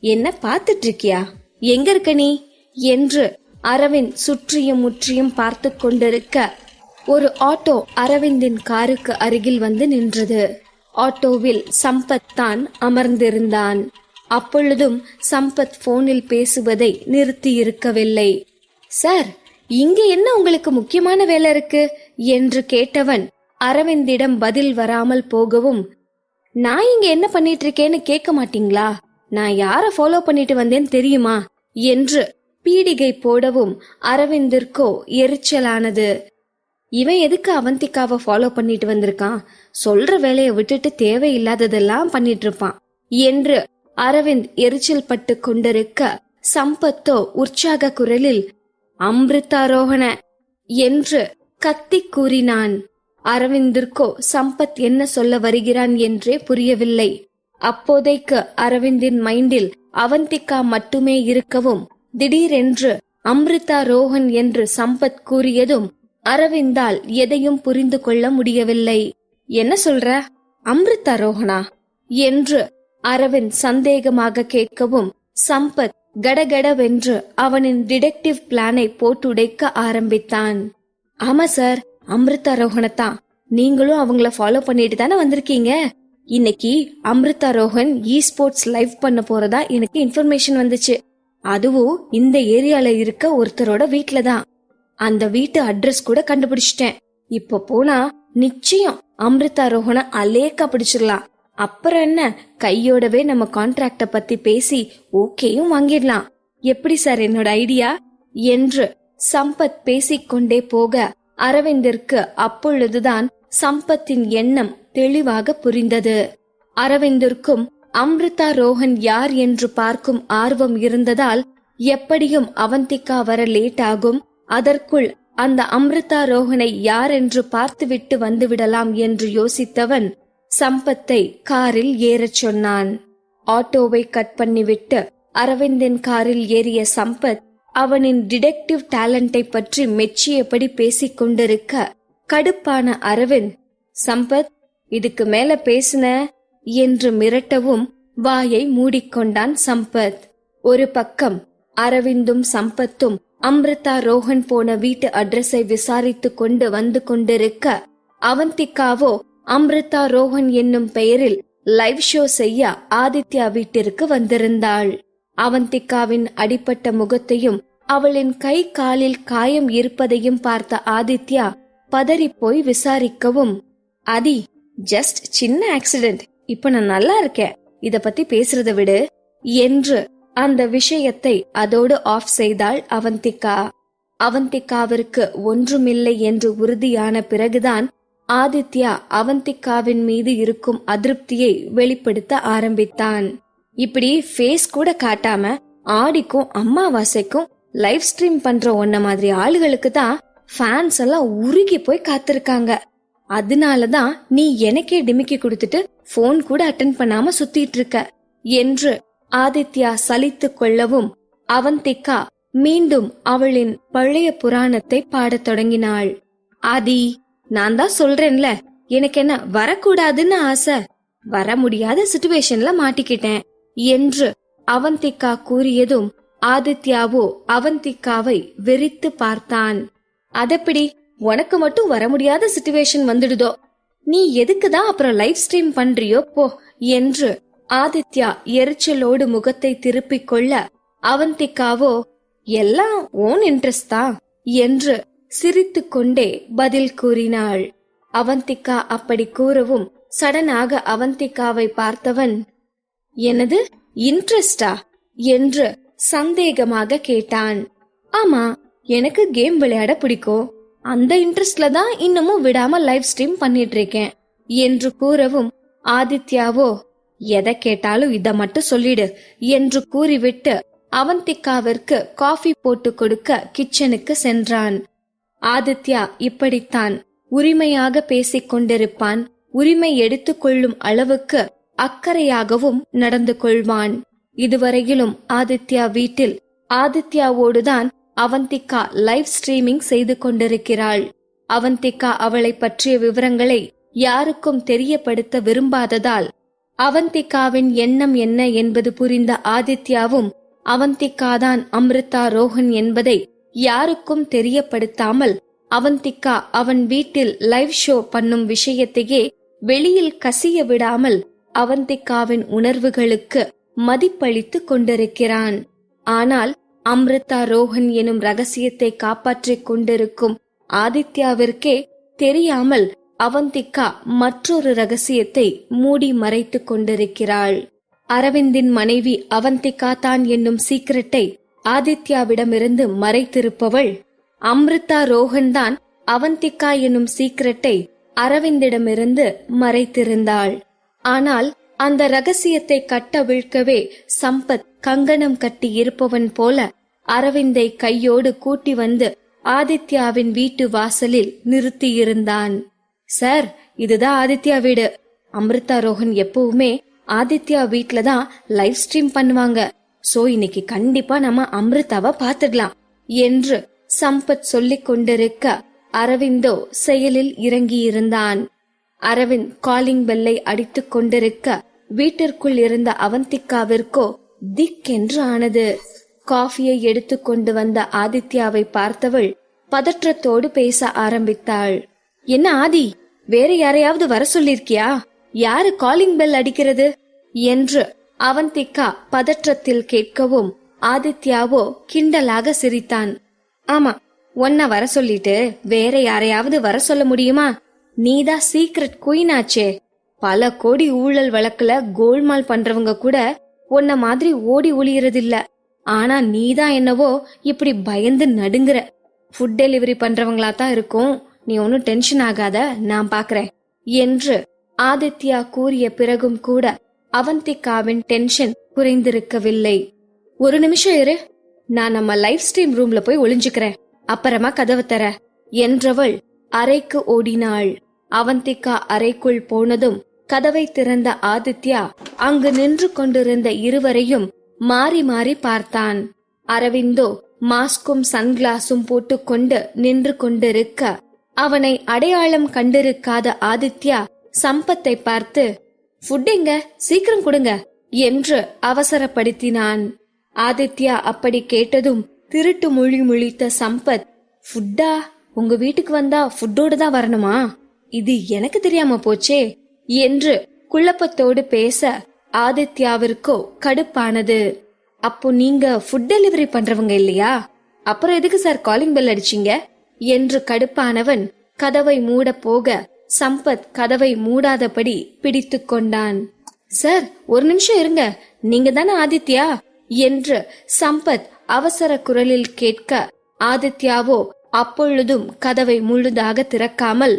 என்ன பார்த்துட்டு இருக்கியா? எங்க இருக்க நீ என்று அரவிந்த் சுற்றியும் முற்றியும் பார்த்து கொண்டிருக்க ஒரு ஆட்டோ அரவிந்தின் காருக்கு அருகில் வந்து நின்றது. ஆட்டோவில் சம்பத் தான் அமர்ந்திருந்தான். அப்பொழுதும் சம்பத் போனில் பேசுவதை நிறுத்தி இருக்கவில்லை. சார், இங்க என்ன உங்களுக்கு முக்கியமான வேலை இருக்கு என்று கேட்டவன் அரவிந்திடம் பதில் வராமல் போகவும், நான் இங்க என்ன பண்ணிட்டு இருக்கேன்னு கேட்க மாட்டீங்களா? நான் யார ஃபாலோ பண்ணிட்டு வந்தேன்னு தெரியுமா என்று பீடிகை போடவும் அரவிந்திற்கோ எரிச்சலானது. இவன் எதுக்கு அவந்திகாவை ஃபாலோ பண்ணிட்டு வந்திருக்கான்? சொல்ற வேலையை விட்டுட்டு தேவையில்லாததெல்லாம் பண்ணிட்டு இருப்பான் என்று அரவிந்த் எரிச்சல் பட்டு கொண்டிருக்க, சம்பத்தோ உற்சாக குரலில் அம்ரிதாரோகண என்று கத்தி கூறினான். அரவிந்திற்கோ சம்பத் என்ன சொல்ல வருகிறான் என்றே புரியவில்லை. அப்போதைக்கு அரவிந்தின் மைண்டில் அவந்திகா மட்டுமே இருக்கவும் திடீரென்று அம்ரிதா ரோஹன் என்று சம்பத் கூறியதும் அரவிந்தால் எதையும் புரிந்து கொள்ள முடியவில்லை. என்ன சொல்ற? அம்ரிதா ரோஹனா என்று அரவிந்த் சந்தேகமாக கேட்கவும் சம்பத் கடகடவென்று அவனின் டிடெக்டிவ் பிளானை போட்டுடைக்க ஆரம்பித்தான். ஆமா சார், அம்ரிதா ரோஹனத்தான். நீங்களும் அவங்கள ஃபாலோ பண்ணிட்டு தானே வந்திருக்கீங்க. இன்னைக்கு அம்ரிதா ரோஹன் ஸ்போர்ட்ஸ் லைவ் பண்ண போறதா எனக்கு இன்ஃபர்மேஷன் வந்துச்சு. அதுவும் இந்த ஏரியால இருக்க ஒருத்தரோட வீட்ல தான். அந்த வீட்டு அட்ரஸ் கூட கண்டுபிடிச்சிட்டேன். இப்ப போனா நிச்சயம் அம்ரிதா ரோஹனை அலேக்கா பிடிச்சிடலாம். அப்புறம் என்ன, கையோடவே நம்ம கான்ட்ராக்ட பத்தி பேசி ஓகேயும் வாங்கிடலாம். எப்படி சார் என்னோட ஐடியா என்று சம்பத் பேசிக்கொண்டே போக அரவிந்திற்கு அப்பொழுதுதான் சம்பத்தின் எண்ணம் தெளிவாக புரிந்தது. அரவிந்திற்கும் அம்ரிதா ரோஹன் யார் என்று பார்க்கும் ஆர்வம் இருந்ததால் எப்படியும் அவந்திகா வர லேட் ஆகும், அதற்குள் அந்த அம்ரிதா ரோஹனை யார் என்று பார்த்துவிட்டு வந்துவிடலாம் என்று யோசித்தவன் சம்பத்தை காரில் ஏறச் சொன்னான். ஆட்டோவை கட் பண்ணிவிட்டு அரவிந்தின் காரில் ஏறிய சம்பத் அவனின் டிடெக்டிவ் டேலண்டை பற்றி மெச்சியபடி பேசிக் கொண்டிருக்க கடுப்பான அரவிந்த், சம்பத் இதுக்கு மேல பேசுன என்று மிரட்டவும் வாயை மூடிக்கொண்டான் சம்பத். ஒரு பக்கம் அரவிந்தும் சம்பத்தும் அம்ரிதா ரோஹன் போன வீட்டு அட்ரஸை விசாரித்துக் கொண்டு வந்து கொண்டிருக்க, அவந்திகாவோ அம்ரிதா ரோஹன் என்னும் பெயரில் லைவ் ஷோ செய்ய ஆதித்யா வீட்டிற்கு வந்திருந்தாள். அவந்திகாவின் அடிப்பட்ட முகத்தையும் அவளின் கை காலில் காயம் இருப்பதையும் பார்த்த ஆதித்யா பதறிப்போய் விசாரிக்கவும், ஆதி ஜஸ்ட் சின்ன ஆக்சிடென்ட், இப்ப நான் நல்லா இருக்கேன், இத பத்தி பேசுறத விடு என்று அந்த விஷயத்தை அதோடு ஆஃப் செய்தாள் அவந்திகா. அவந்திகாவிற்கு ஒன்றுமில்லை என்று உறுதியான பிறகுதான் ஆதித்யா அவந்திகாவின் மீது இருக்கும் அதிருப்தியை வெளிப்படுத்த ஆரம்பித்தான். இப்படி ஃபேஸ் கூட காட்டாம ஆடிக்கும் அம்மாவாசைக்கும் லைவ் ஸ்ட்ரீம் பண்ற ஒன்ன மாதிரி ஆளுகளுக்கு தான் ஃபேன்ஸ் எல்லாம் உருகி போய் காத்திருக்காங்க. அதனாலதான் நீ எனக்கே டிமிக்கி கொடுத்துட்டு போன் கூட அட்டென்ட் பண்ணாம சுத்திட்டு இருக்க என்று ஆதித்யா சலித்து கொள்ளவும் அவந்திகா மீண்டும் அவளின் பழைய புராணத்தை பாடத் தொடங்கினாள். ஆதி, நான் தான் சொல்றேன்ல, எனக்கு என்ன வரக்கூடாதுன்னு ஆசை, வர முடியாத சிச்சுவேஷன்ல மாட்டிக்கிட்டேன் என்று அவந்திகா கூறியதும் ஆதித்யாவோ அவந்திகாவை வெறித்து பார்த்தான். அதப்படி உனக்கு மட்டும் வர முடியாத சிச்சுவேஷன் வந்துடுதோ, நீ எதுக்குதான் அப்புறம் லைவ் ஸ்ட்ரீம் பண்றியோ போ என்று ஆதித்யா எரிச்சலோடு முகத்தை திருப்பிக் கொள்ள, அவந்திகாவோ எல்லாம் ஓன் இன்ட்ரெஸ்ட் தான் என்று சிரித்து கொண்டே பதில் கூறினாள். அவந்திகா அப்படி கூறவும் சடனாக அவந்திகாவை பார்த்தவன், எனது இன்ட்ரெஸ்டா என்று சந்தேகமாக கேட்டான். ஆமா, எனக்கு கேம் விளையாட பிடிக்கும், அந்த இன்ட்ரெஸ்ட்ல தான் இன்னமும் விடாம லைவ் ஸ்ட்ரீம் பண்ணிட்டு இருக்கேன் என்று கூறவும் ஆதித்யாவோ எதை கேட்டாலும் இத மட்டும் சொல்லிடு என்று கூறிவிட்டு அவந்திகாவிற்கு காஃபி போட்டு கொடுக்க கிச்சனுக்கு சென்றான். ஆதித்யா இப்படித்தான் உரிமையாக பேசிக் கொண்டிருப்பான், உரிமை எடுத்துக்கொள்ளும் அளவுக்கு அக்கறையாகவும் நடந்து கொள்வான். இதுவரையிலும் ஆதித்யா வீட்டில் ஆதித்யாவோடுதான் அவந்திகா லைவ் ஸ்ட்ரீமிங் செய்து கொண்டிருக்கிறாள். அவந்திகா அவளை பற்றிய விவரங்களை யாருக்கும் தெரியப்படுத்த விரும்பாததால் அவந்திகாவின் எண்ணம் என்ன என்பது புரிந்த ஆதித்யாவும் அவந்திகாதான் அம்ரிதா ரோஹன் என்பதை யாருக்கும் தெரியப்படுத்தாமல் அவந்திகா அவன் வீட்டில் லைவ் ஷோ பண்ணும் விஷயத்தையே வெளியில் கசிய விடாமல் அவந்திகாவின் உணர்வுகளுக்கு மதிப்பளித்து கொண்டிருக்கிறான். ஆனால் அம்ரிதா ரோஹன் எனும் ரகசியத்தை காப்பாற்றிக் கொண்டிருக்கும் ஆதித்யாவிற்கே தெரியாமல் அவந்திகா மற்றொரு ரகசியத்தை மூடி மறைத்துக் கொண்டிருக்கிறாள். அரவிந்தின் மனைவி அவந்திகா தான் என்னும் சீக்கிரட்டை ஆதித்யாவிடமிருந்து மறைத்திருப்பவள் அம்ரிதா ரோஹன் தான் அவந்திகா என்னும் சீக்கிரட்டை அரவிந்திடமிருந்து மறைத்திருந்தாள். ஆனால் அந்த ரகசியத்தை கட்டவிழ்க்கவே சம்பத் கங்கணம் கட்டி இருப்பவன் போல அரவிந்தை கையோடு கூட்டி வந்து ஆதித்யாவின் வீட்டு வாசலில் நிறுத்தியிருந்தான். சார், இதுதான் ஆதித்யா வீடு. அம்ரிதா ரோஹன் எப்பவுமே ஆதித்யா வீட்ல தான் லைவ் ஸ்ட்ரீம் பண்ணுவாங்க. சோ இன்னைக்கு கண்டிப்பா நம்ம அம்ரிதாவை பாத்துடலாம் என்று சம்பத் சொல்லிக் கொண்டிருக்க அரவிந்தோ செயலில் இறங்கியிருந்தான். அரவிந்த் காலிங் பெல்லை அடித்துக் கொண்டிருக்க வீட்டிற்குள் இருந்த அவந்திகாவிற்கோ திக்கென்று ஆனது. காஃபியை எடுத்துக் கொண்டு வந்த ஆதித்யாவை பார்த்தவள் பதற்றத்தோடு பேச ஆரம்பித்தாள். என்ன ஆதி, வேற யாரையாவது வர சொல்லிருக்கியா? யாரு காலிங் பெல் அடிக்கிறது என்று அவந்திகா பதற்றத்தில் கேட்கவும் ஆதித்யாவோ கிண்டலாக சிரித்தான். ஆமா, உன்ன வர சொல்லிட்டு வேற யாரையாவது வர சொல்ல முடியுமா? நீதான் சீக்ரெட் குயின் ஆச்சே. பல கோடி ஊழல் வழக்குல கோல்மால் பண்றவங்க கூட உன்ன மாதிரி ஓடி ஒளியறதில்ல. ஆனா நீதான் என்னவோ இப்படி பயந்து நடுங்குற. ஃபுட் டெலிவரி பண்றவங்களா தான் இருக்கும், நீ ஒன்னும் டென்ஷன் ஆகாத, நான் பாக்குறேன் என்று ஆதித்யா கூறிய பிறகும் கூட அவந்திகாவின் டென்ஷன் குறைந்திருக்கவில்லை. ஒரு நிமிஷம் இரு, நான் நம்ம லைவ் ஸ்ட்ரீம் ரூம்ல போய் ஒளிஞ்சுக்கிறேன், அப்புறமா கதவை தர என்றவள் அறைக்கு ஓடினாள். அவந்திகா அறைக்குள் போனதும் கதவை திறந்த ஆதித்யா அங்கு நின்று கொண்டிருந்த இருவரையும் மாறி மாறி பார்த்தான். அரவிந்தோ மாஸ்கும் சன்கிளாஸும் போட்டுக்கொண்டு நின்று கொண்டிருக்க அவனை அடையாளம் கண்டிருக்காத ஆதித்யா சம்பத்தை பார்த்து, ஃபுட் எங்க, சீக்கிரம் கொடுங்க என்று அவசரப்படுத்தினான். ஆதித்யா அப்படி கேட்டதும் திருட்டு மொழி முழித்த சம்பத், ஃபுட்டா? உங்க வீட்டுக்கு வந்தா ஃபுட்டோடு தான் வரணுமா? இது எனக்கு தெரியாம போச்சே என்று குழப்பத்தோடு பேச ஆதித்யாவிற்கோ கடுப்பானது. அப்போ நீங்க ஃபுட் டெலிவரி பண்றவங்க இல்லையா? அப்புறம் எதுக்கு சார் காலிங் பெல் அடிச்சீங்க என்று கடுப்பானவன் கதவை மூட போக சம்பத் கதவை மூடாதபடி பிடித்து கொண்டான். சார் ஒரு நிமிஷம் இருங்க, நீங்க தானே ஆதித்யா என்று சம்பத் அவசர குரலில் கேட்க ஆதித்யாவோ அப்பொழுதும் கதவை முழுதாக திறக்காமல்,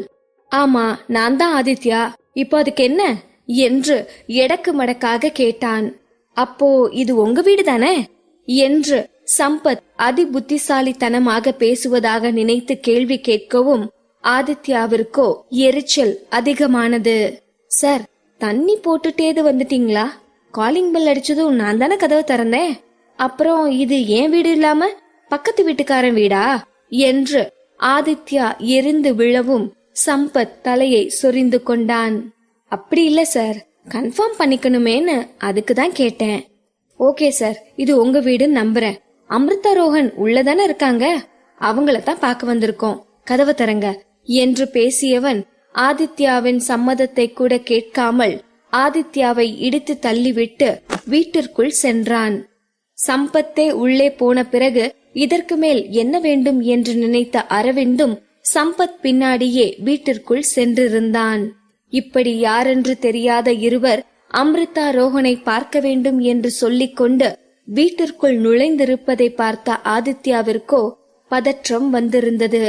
ஆமா நான் தான் ஆதித்யா, இப்போ அதுக்கு என்ன என்று எடக்கு மடக்காக கேட்டான். அப்போ இது உங்க வீடு தானே என்று சம்பத் அதி புத்திசாலித்தனமாக பேசுவதாக நினைத்து கேள்வி கேட்கவும் ஆதித்யாவிற்கோ எரிச்சல் அதிகமானது. சார் தண்ணி போட்டுட்டேது வந்துட்டீங்களா? காலிங் பெல் அடிச்சதும் நான் தானே கதவை திறந்தேன், அப்புறம் இது ஏன் வீடு இல்லாம பக்கத்து வீட்டுக்காரன் வீடா என்று ஆதித்யா எரிந்து விழவும் சம்பத் தலையை சொரிந்து கொண்டான். அப்படி இல்ல சார், கன்ஃபார்ம் பண்ணிக்கணுமேன்னு அதுக்கு தான் கேட்டேன். ஓகே சார், இது உங்க வீடுன்னு நம்புறேன். அமிர்தா ரோஹன் உள்ளதானே இருக்காங்க, அவங்கள தான் பார்க்க வந்திருக்கோம், கதவை தரங்க என்று பேசியவன் ஆதித்யாவின் சம்மதத்தை கூட கேட்காமல் ஆதித்யாவை இடித்து தள்ளிவிட்டு வீட்டிற்குள் சென்றான். சம்பத்தே உள்ளே போன பிறகு இதற்கு மேல் என்ன வேண்டும் என்று நினைத்த அரவிந்தும் சம்பத் பின்னாடியே வீட்டிற்குள் சென்றிருந்தான். இப்படி யாரென்று தெரியாத இருவர் அமிர்தா ரோஹனை பார்க்க வேண்டும் என்று சொல்லிக் கொண்டு வீட்டிற்குள் நுழைந்திருப்பதை பார்த்த ஆதித்யாவிற்கோ பதற்றம் வந்திருந்தது.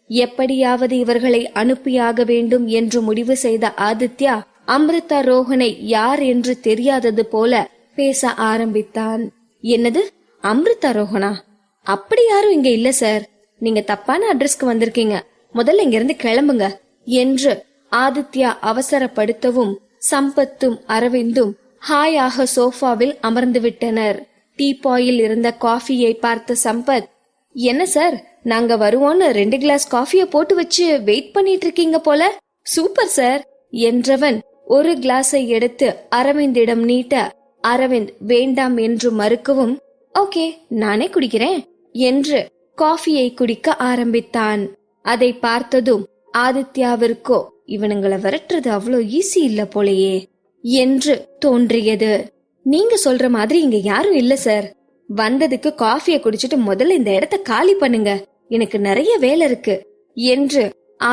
எப்படியாவது இவர்களை அனுப்பியாக வேண்டும் என்று முடிவு செய்த ஆதித்யா அமிர்தா ரோஹனை யார் என்று தெரியாதது போல பேச ஆரம்பித்தான். என்னது, அமிர்தா ரோஹனா? அப்படி யாரும் இங்க இல்ல சார், நீங்க தப்பான அட்ரஸ்க்கு வந்திருக்கீங்க, முதல்ல இங்க இருந்து கிளம்புங்க என்று ஆதித்யா அவசரப்படுத்தவும் சம்பத்தும் அரவிந்தும் ஹாயாக சோஃபாவில் அமர்ந்து விட்டனர். டீபாயில் இருந்த காஃபியை பார்த்த சம்பத், என்ன சார் நாங்க வருவோன்னு 2 கிளாஸ் காஃபிய போட்டு வச்சு வெயிட் பண்ணிட்டு இருக்கீங்க போல, சூப்பர் சார் என்றவன் ஒரு கிளாஸை எடுத்து அரவிந்திடம் நீட்ட அரவிந்த் வேண்டாம் என்று மறுக்கவும், ஓகே நானே குடிக்கிறேன் என்று காஃபியை குடிக்க ஆரம்பித்தான். அதை பார்த்ததும் ஆதித்யாவிற்கோ இவனுங்களை விரட்டுறது அவ்வளோ ஈஸி இல்ல போலையே என்று தோன்றியது. நீங்க சொல்ற மாதிரி இங்க யாரும் இல்ல சார், வந்ததுக்கு காஃபியை குடிச்சிட்டு முதல்ல இந்த இடத்த காலி பண்ணுங்க, எனக்கு நிறைய வேலை இருக்கு என்று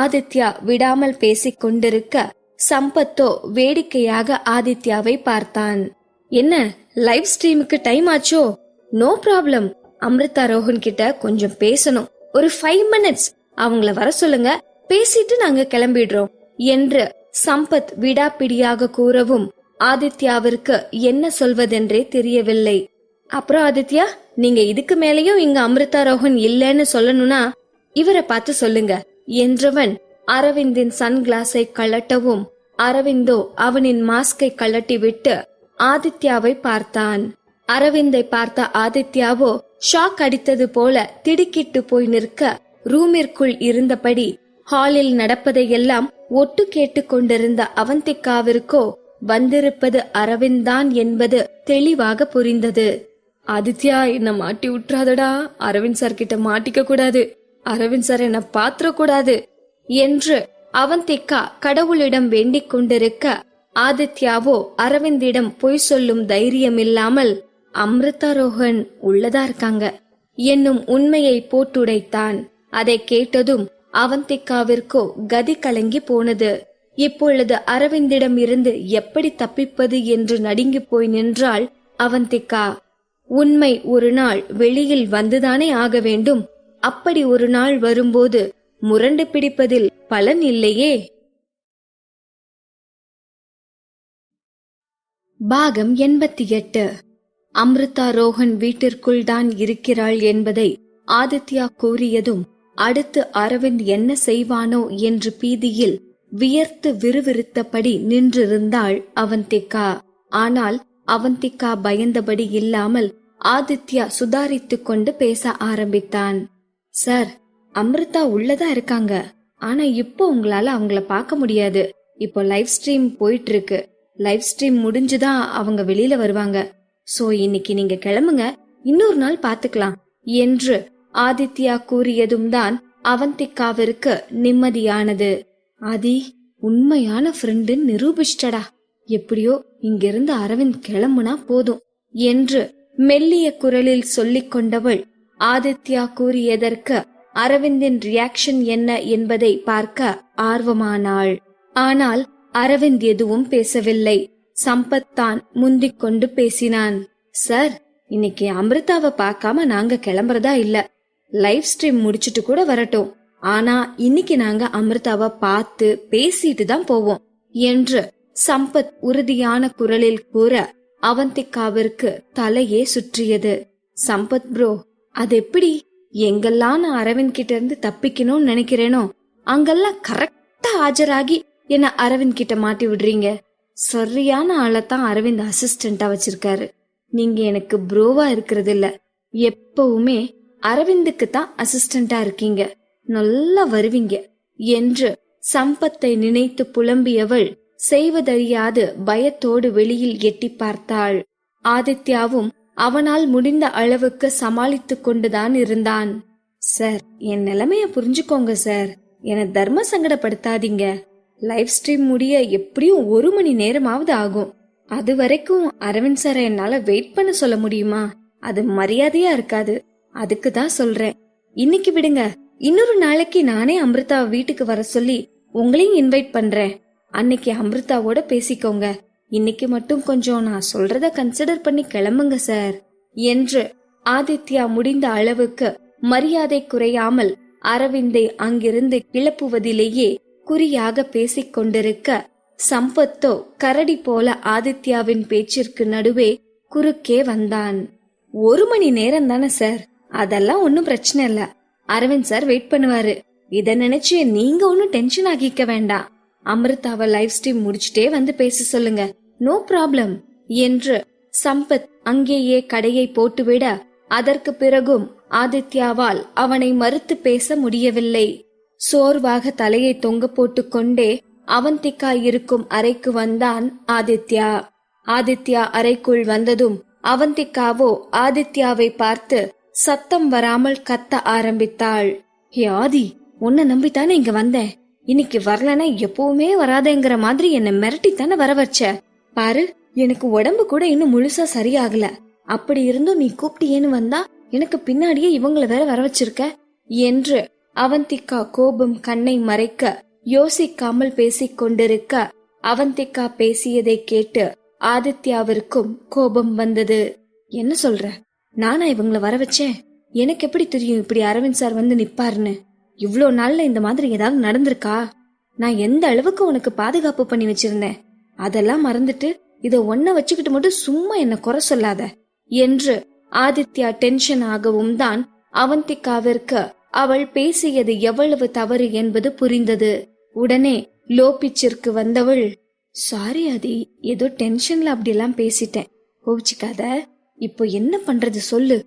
ஆதித்யா விடாமல் பேசிக் கொண்டிருக்க சம்பத்தோ வேடிக்கையாக ஆதித்யாவை பார்த்தான். என்ன லைவ் ஸ்ட்ரீமுக்கு டைம் ஆச்சோ? நோ ப்ராப்ளம், அமிர்தா ரோஹன் கிட்ட கொஞ்சம் பேசணும், ஒரு 5 மினிட்ஸ் அவங்கள வர சொல்லுங்க, பேசிட்டு நாங்க கிளம்பிடுறோம் என்று சம்பத் விடாப்பிடியாக கூறவும் ஆதித்யாவிற்கு என்ன சொல்வதென்றே தெரியவில்லை. அப்புறம் ஆதித்யா, நீங்க இதுக்கு மேலேயும் இங்க அமிர்தா ரோஹன் இல்லன்னு சொல்லணும்னா இவரை பார்த்து சொல்லுங்க என்றவன் அரவிந்தின் சன்கிளாஸை கழட்டவும் அரவிந்தோ அவனின் மாஸ்கை கழட்டி விட்டு ஆதித்யாவை பார்த்தான். அரவிந்தை பார்த்த ஆதித்யாவோ ஷாக் அடித்தது போல திடுக்கிட்டு போய் நிற்க ரூமிற்குள் இருந்தபடி ஹாலில் நடப்பதையெல்லாம் ஒட்டு கேட்டுக் கொண்டிருந்த அவந்திகாவிற்கோ வந்திருப்பது அரவிந்த் தான் என்பது தெளிவாக புரிந்தது. ஆதித்யா, என்ன மாட்டி விட்டுறாதடா, அரவிந்த் சார் கிட்ட மாட்டிக்க கூடாது, அரவிந்த் சார் என்ன பாத்திர கூடாது என்று அவந்திகா கடவுளிடம் வேண்டிக் கொண்டிருக்க ஆதித்யாவோ அரவிந்திடம் பொய் சொல்லும் தைரியம் இல்லாமல் அமிர்தா ரோஹன் உள்ளதா இருக்காங்க என்னும் உண்மையை போட்டுடைத்தான். அதை கேட்டதும் அவந்திகாவிற்கோ கதி கலங்கி போனது. இப்பொழுது அரவிந்திடம் இருந்து எப்படி தப்பிப்பது என்று நடுங்கி போய் நின்றாள் அவந்திகா. உண்மை ஒரு நாள் வெளியில் வந்துதானே ஆக வேண்டும். அப்படி ஒரு நாள் வரும்போது முரண்டு பிடிப்பதில் பலன் இல்லையே. பாகம் 88. அம்ருதா ரோஹன் வீட்டிற்குள் தான் இருக்கிறாள் என்பதை ஆதித்யா கூறியதும் அடுத்து அரவிந்த் என்ன செய்வானோ என்று பீதியில் வியர்த்து விறுவிறுத்தபடி நின்றிருந்தாள் அவந்திகா. ஆனால் அவந்திகா பயந்தபடி இல்லாமல் ஆதித்யா சுதாரித்துக் கொண்டு பேச ஆரம்பித்தான். சார், அம்ருதா உள்ளதா இருக்காங்க. ஆனா இப்போ உங்களால அவங்கள பார்க்க முடியாது. இப்போ லைவ் ஸ்ட்ரீம் போயிட்டு இருக்கு. லைவ் ஸ்ட்ரீம் முடிஞ்சுதான் அவங்க வெளியில வருவாங்க. சோ இன்னைக்கு நீங்க கிளம்புங்க, இன்னொரு நாள் பாத்துக்கலாம் என்று ஆதித்யா கூறியதும் தான் அவந்திகாவிற்கு நிம்மதியானது. ஆதி உண்மையான ஃப்ரெண்டு நிரூபிச்சிட்டடா. எப்படியோ இங்கிருந்து அரவிந்த் கிளம்புனா போதும் என்று மெல்லிய குரலில் சொல்லிக் கொண்டவள் ஆதித்யா கூறியதற்கு அரவிந்தின் ரியாக்ஷன் என்ன என்பதை பார்க்க ஆர்வமானாள். ஆனால் அரவிந்த் எதுவும் பேசவில்லை. சம்பத் தான் முந்திக் கொண்டு பேசினான். சார், இன்னைக்கு அம்ருதாவை பார்க்காம நாங்க கிளம்புறதா இல்ல. லைவ் ஸ்ட்ரீம் முடிச்சிட்டு கூட வரட்டும். ஆனா இன்னைக்கு நாங்க அம்ருதாவை பார்த்து பேசிட்டு தான் போவோம் என்று சம்பத் உறுதியான குரலில் கூற அவந்திகாவிற்கு தலையே சுற்றியது. சம்பத் ப்ரோ, அது எப்படி? எங்கெல்லாம் நான் அரவிந்த் கிட்ட இருந்து தப்பிக்கணும்னு நினைக்கிறேனோ அங்கெல்லாம் கரெக்டா ஆஜராகி என்ன அரவிந்த் கிட்ட மாட்டி விடுறீங்க. சரியான ஆளத்தான் அரவிந்த் அசிஸ்டண்டா வச்சிருக்காரு. நீங்க எனக்கு ப்ரோவா இருக்கிறது இல்ல, எப்பவுமே அரவிந்துக்கு தான் அசிஸ்டண்டா இருக்கீங்க. நல்லா வருவீங்க என்று சம்பத்தை நினைத்து புலம்பியவள் செய்வதறியாது பயத்தோடு வெளியில் எட்டி பார்த்தாள். ஆதித்யாவும் அவனால் முடிந்த அளவுக்கு சமாளித்துக் கொண்டுதான் இருந்தான். சார், என் நிலைமைய புரிஞ்சுக்கோங்க சார். என தர்ம சங்கடப்படுத்தாதீங்க. லைவ் ஸ்ட்ரீம் முடிய எப்படியும் 1 மணி நேரமாவது ஆகும். அது வரைக்கும் அரவிந்த் சார் என்னால வெயிட் பண்ண சொல்ல முடியுமா? அது மரியாதையா இருக்காது. அதுக்கு தான் சொல்றேன். இன்னைக்கு விடுங்க, இன்னொரு நாளைக்கு நானே அம்ருதா வீட்டுக்கு வர சொல்லி உங்களையும் இன்வைட் பண்றேன். அன்னைக்கு அம்ருதாவோட பேசிக்கோங்க. இன்னைக்கு மட்டும் கொஞ்சம் நான் சொல்றத கன்சிடர் பண்ணி கிளம்புங்க சார் என்று ஆதித்யா முடிந்த அளவுக்கு மரியாதை குறையாமல் அரவிந்தை அங்கிருந்து கிளப்புவதிலேயே குறியாக பேசிக் கொண்டிருக்க, சம்பத்தோ கரடி போல ஆதித்யாவின் பேச்சிற்கு நடுவே குறுக்கே வந்தான். 1 மணி நேரம் தானே சார், அதெல்லாம் ஒன்னும் பிரச்சனை இல்ல. அரவிந்த் சார் வெயிட் பண்ணுவாரு. இத நினைச்சு நீங்க ஒன்னும் டென்ஷன் ஆகிக்க வேண்டாம். அம்ருதாவை லைவ் ஸ்ட்ரீம் முடிச்சுட்டே வந்து பேச சொல்லுங்க, நோ ப்ராப்ளம் என்று சம்பத் அங்கேயே கடையை போட்டுவிட, அதற்கு பிறகும் ஆதித்யாவால் அவனை மறுத்து பேச முடியவில்லை. சோர்வாக தலையை தொங்க போட்டு கொண்டே அவந்திகா இருக்கும் அறைக்கு வந்தான் ஆதித்யா. ஆதித்யா அறைக்குள் வந்ததும் அவந்திகாவோ ஆதித்யாவை பார்த்து சத்தம் வராமல் கத்த ஆரம்பித்தாள். ஹே ஆதி, உன்னை நம்பித்தானே இங்க வந்தேன். இன்னைக்கு வரலனா எப்பவுமே வராதேங்கிற மாதிரி என்ன மிரட்டித்தானே வர வச்ச. பாரு, எனக்கு உடம்பு கூட இன்னும் முழுசா சரியாகல. அப்படி இருந்தும் நீ கூப்பிட்டியேன்னு வந்தா எனக்கு பின்னாடியே இவங்கள வேற வர வச்சிருக்க என்று அவந்திகா கோபம் கண்ணை மறைக்க யோசிக்காமல் பேசிக் கொண்டிருக்க, அவந்திகா பேசியதை கேட்டு ஆதித்யாவிற்கும் கோபம் வந்தது. என்ன சொல்ற? நானா இவங்கள வர வச்சேன்? எனக்கு எப்படி தெரியும் இப்படி அரவிந்த் சார் வந்து நிப்பாருன்னு? இவ்ளோ நாள்ல இந்த மாதிரி ஏதாவது நடந்திருக்கா? நான் எந்த அளவுக்கு உனக்கு பாதுகாப்பு பண்ணி வச்சிருந்தேன். அதெல்லாம் மறந்துட்டு இத ஒன்ன வச்சுக்கிட்டு மட்டும் சும்மா என்ன குறை சொல்லாத என்று ஆதித்யா டென்ஷன் ஆகவும் தான் அவந்திகாவிற்கு அவள் பேசியது எவ்வளவு தவறு என்பது புரிந்தது. உடனே லோ பிச்சிற்கு வந்தவள், சாரி ஆதி, ஏதோ டென்ஷன்ல அப்படியெல்லாம் பேசிட்டேன், கோவிச்சுக்காத. இப்போ என்ன பண்றது சொல்லு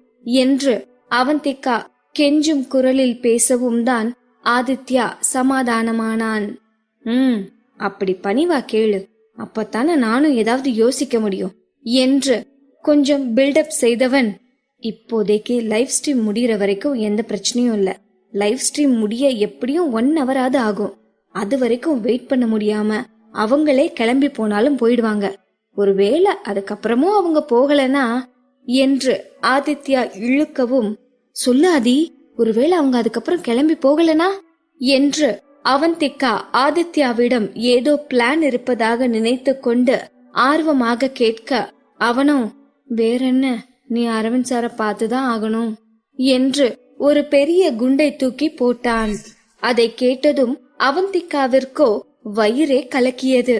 என்று அவந்திகா கெஞ்சும் குரலில் பேசவும் தான் ஆதித்யா சமாதானமானான். அப்படி பணிவா கேளு, அப்பத்தானே நானும் ஏதாவது யோசிக்க முடியும் என்று கொஞ்சம் பில்டப் செய்தவன், இப்போதைக்கு லைவ் ஸ்ட்ரீம் முடிகிற வரைக்கும் எந்த பிரச்சனையும் இல்ல. லைவ் ஸ்ட்ரீம் முடிய எப்படியும் 1 hour ஆகும். அது வரைக்கும் வெயிட் பண்ண முடியாம அவங்களே கிளம்பி போனாலும் போயிடுவாங்க. ஒருவேளை அதுக்கப்புறமும் அவங்க போகலனா என்று ஆதித்யா இழுக்கவும், சொல்லாதி, ஒருவேளை அவங்க அதுக்கப்புறம் கிளம்பி போகலனா என்று அவந்திகா ஆதித்யாவிடம் ஏதோ பிளான் இருப்பதாக நினைத்து கொண்டு ஆர்வமாக கேட்க, அவனும் வேறென்ன, நீ அரவிந்த் சார பார்த்துதான் ஆகணும் என்று ஒரு பெரிய குண்டை தூக்கி போட்டான். அதை கேட்டதும் அவந்திகாவிற்கோ வயிறே கலக்கியது.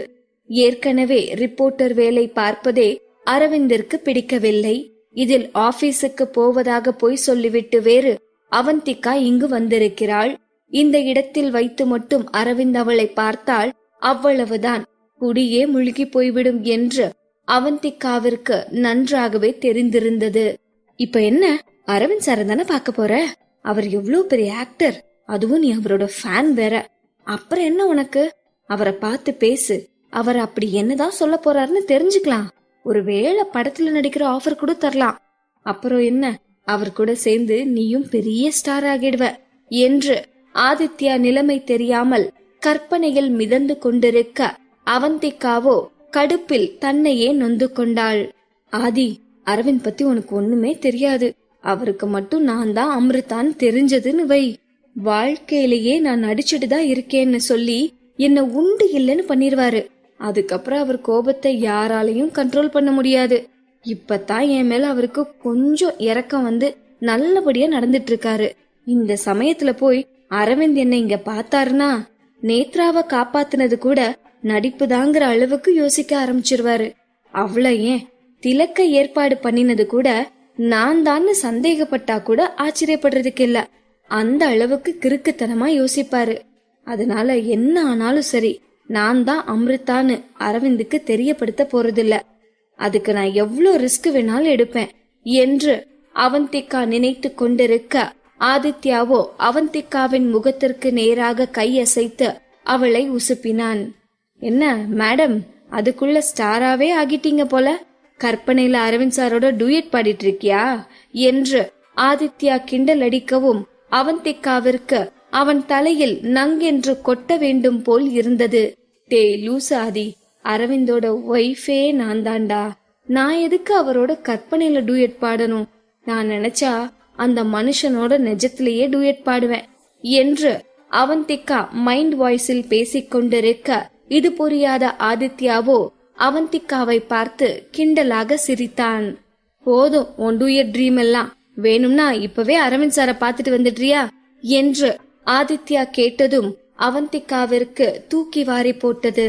ஏற்கனவே ரிப்போர்ட்டர் வேலை பார்ப்பதே அரவிந்திற்கு பிடிக்கவில்லை. இதில் ஆபீஸுக்கு போவதாக பொய் சொல்லிவிட்டு வேறு அவந்திகா இங்கு வந்திருக்கிறாள். இந்த இடத்தில் வைத்து மட்டும் அரவிந்த் அவளை பார்த்தால் அவ்வளவுதான், குடியே முழுகி போய்விடும் என்று அவந்திகாவிற்கு நன்றாகவே தெரிந்திருந்தது. இப்ப என்ன, அரவிந்த் சார் தானே பார்க்க போற? அவர் எவ்வளவு பெரிய ஆக்டர், அதுவும் நீ அவரோட ஃபேன் வேற. அப்புறம் என்ன உனக்கு, அவரை பார்த்து பேசு. அவர் அப்படி என்னதான் சொல்ல போறாருன்னு தெரிஞ்சுக்கலாம். ஒருவேளை படத்துல நடிக்கிற ஆஃபர் கூட தரலாம். அப்புறம் என்ன, அவர் கூட சேர்ந்து நீயும் பெரிய ஸ்டார் ஆகிடுவ என்று ஆதித்யா நிலைமை தெரியாமல் கற்பனையில் மிதந்து கொண்டிருக்க, அவந்திகாவோ கடுப்பில் தன்னையே நொந்து கொண்டாள். ஆதி, அரவிந்த் பத்தி உனக்கு ஒண்ணுமே தெரியாது. அவருக்கு மட்டும் நான் தான் அமிர்தான்னு தெரிஞ்சதுன்னு வை, வாழ்க்கையிலேயே நான் நடிச்சுட்டு தான் இருக்கேன்னு சொல்லி என்ன உண்டு இல்லைன்னு பண்ணிருவாரு. அதுக்கப்புறம் அவர் கோபத்தை யாராலையும் கண்ட்ரோல் பண்ண முடியாது. இப்பதான் என் மேல அவருக்கு கொஞ்சம் இரக்கம் வந்து நல்லபடியா நடந்துட்டு இருக்காரு. இந்த சமயத்துல போய் அரவிந்த் என்ன இங்க பார்த்தாருன்னா நேத்ராவை காப்பாத்தினது கூட நடிப்பு தாங்கிற அளவுக்கு யோசிக்க ஆரம்பிச்சிருவாரு. அவ்வளோ ஏன், திலக்க ஏற்பாடு பண்ணினது கூட நான் தான் சந்தேகப்பட்டா கூட ஆச்சரியப்படுறதுக்கு இல்ல. அந்த அளவுக்கு கிறுக்குத்தனமா யோசிப்பாரு. அதனால என்ன ஆனாலும் சரி, நான் தான் அமிர்தான்னு அரவிந்துக்கு தெரியப்படுத்த போறதில்ல. அதுக்கு நான் எவ்வளோ ரிஸ்க் வேணாலும் எடுப்பேன் என்று அவந்திகா நினைத்து கொண்டிருக்க, ஆதித்யாவோ அவந்திகாவின் முகத்திற்கு நேராக கையசைத்து அவளை உசுப்பினான். என்ன மேடம், அதுக்குள்ள ஸ்டாராவே ஆகிட்டீங்க போல. கற்பனையில அரவிந்த் சாரோட டூயட் பாடிட்டு இருக்கியா என்று ஆதித்யா கிண்டல் அடிக்கவும், அவந்திகாவிற்கு அவன் தலையில் நங்கென்று கொட்ட வேண்டும் போல் இருந்தது. டேய் லூசு ஆதி, அரவிந்தோட ஒய்ஃபே நான் தான்டா. நான் எதுக்கு அவரோட கற்பனையில டூயட் பாடணும்? நான் நினைச்சா அந்த மனுஷனோட நிஜத்திலேயே டூயட் பாடுவேன் என்று அவந்திகா மைண்ட் வாய்ஸில் பேசிக் கொண்டிருக்க, இது புரியாத ஆதித்யாவோ அவந்திகாவை பார்த்து கிண்டலாக சிரித்தான். போதும் உன் டூயட் ட்ரீம் எல்லாம், வேணும்னா இப்பவே அரவிந்த் சாரை பார்த்துட்டு வந்துடுறியா என்று ஆதித்யா கேட்டதும் அவந்திகாவிற்கு தூக்கி வாரி போட்டது.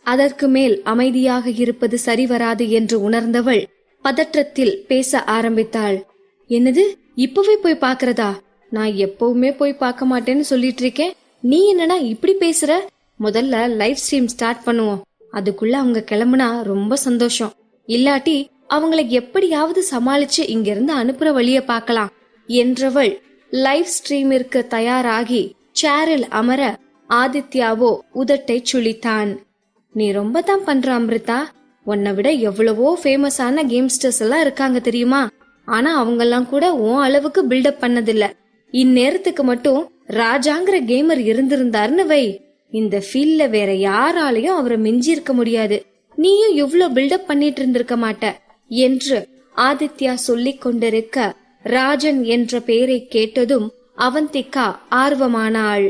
அதற்கு மேல் அமைதியாக இருப்பது சரிவராது என்று உணர்ந்தவள் பதற்றத்தில் பேச ஆரம்பித்தாள். என்னது, இப்பவே போய் பாக்குறதா? நான் எப்பவுமே போய் பார்க்க மாட்டேன்னு சொல்லிட்டு இருக்கேன், நீ என்னடா இப்படி பேசுற? முதல்ல லைவ் ஸ்ட்ரீம் ஸ்டார்ட் பண்ணுவோம், அதுக்குள்ள அவங்க கிளம்புனா ரொம்ப சந்தோஷம். இல்லாட்டி அவங்களை எப்படியாவது சமாளிச்சு இங்கிருந்து அனுப்புற வழிய பார்க்கலாம் என்றவள் லைவ் ஸ்ட்ரீமிற்கு தயாராகி சேரில் அமர, ஆதித்யாவோ உதட்டை சுளித்தான். நீ ரொம்ப தான் பண்ற அமிர்தா. உன்னை விட எவ்வளவோ ஃபேமஸான கேம்ஸ்டர்ஸ் எல்லாம் இருக்காங்க தெரியுமா? ஆனா அவங்கெல்லாம் கூட உன் அளவுக்கு பில்டப் பண்ணதில்ல. இந்நேரத்துக்கு மட்டும் ராஜாங்கிற கேமர் இருந்திருந்தாருன்னு வை, இந்த ஃபீல்ட்ல வேற யாராலையும் அவரை மிஞ்சி இருக்க முடியாது. நீயும் இவ்ளோ பில்டப் பண்ணிட்டு இருந்திருக்க மாட்ட என்று ஆதித்யா சொல்லிக் கொண்டிருக்க, ராஜன் என்ற பெயரை கேட்டதும் அவந்திகா ஆர்வமானாள்.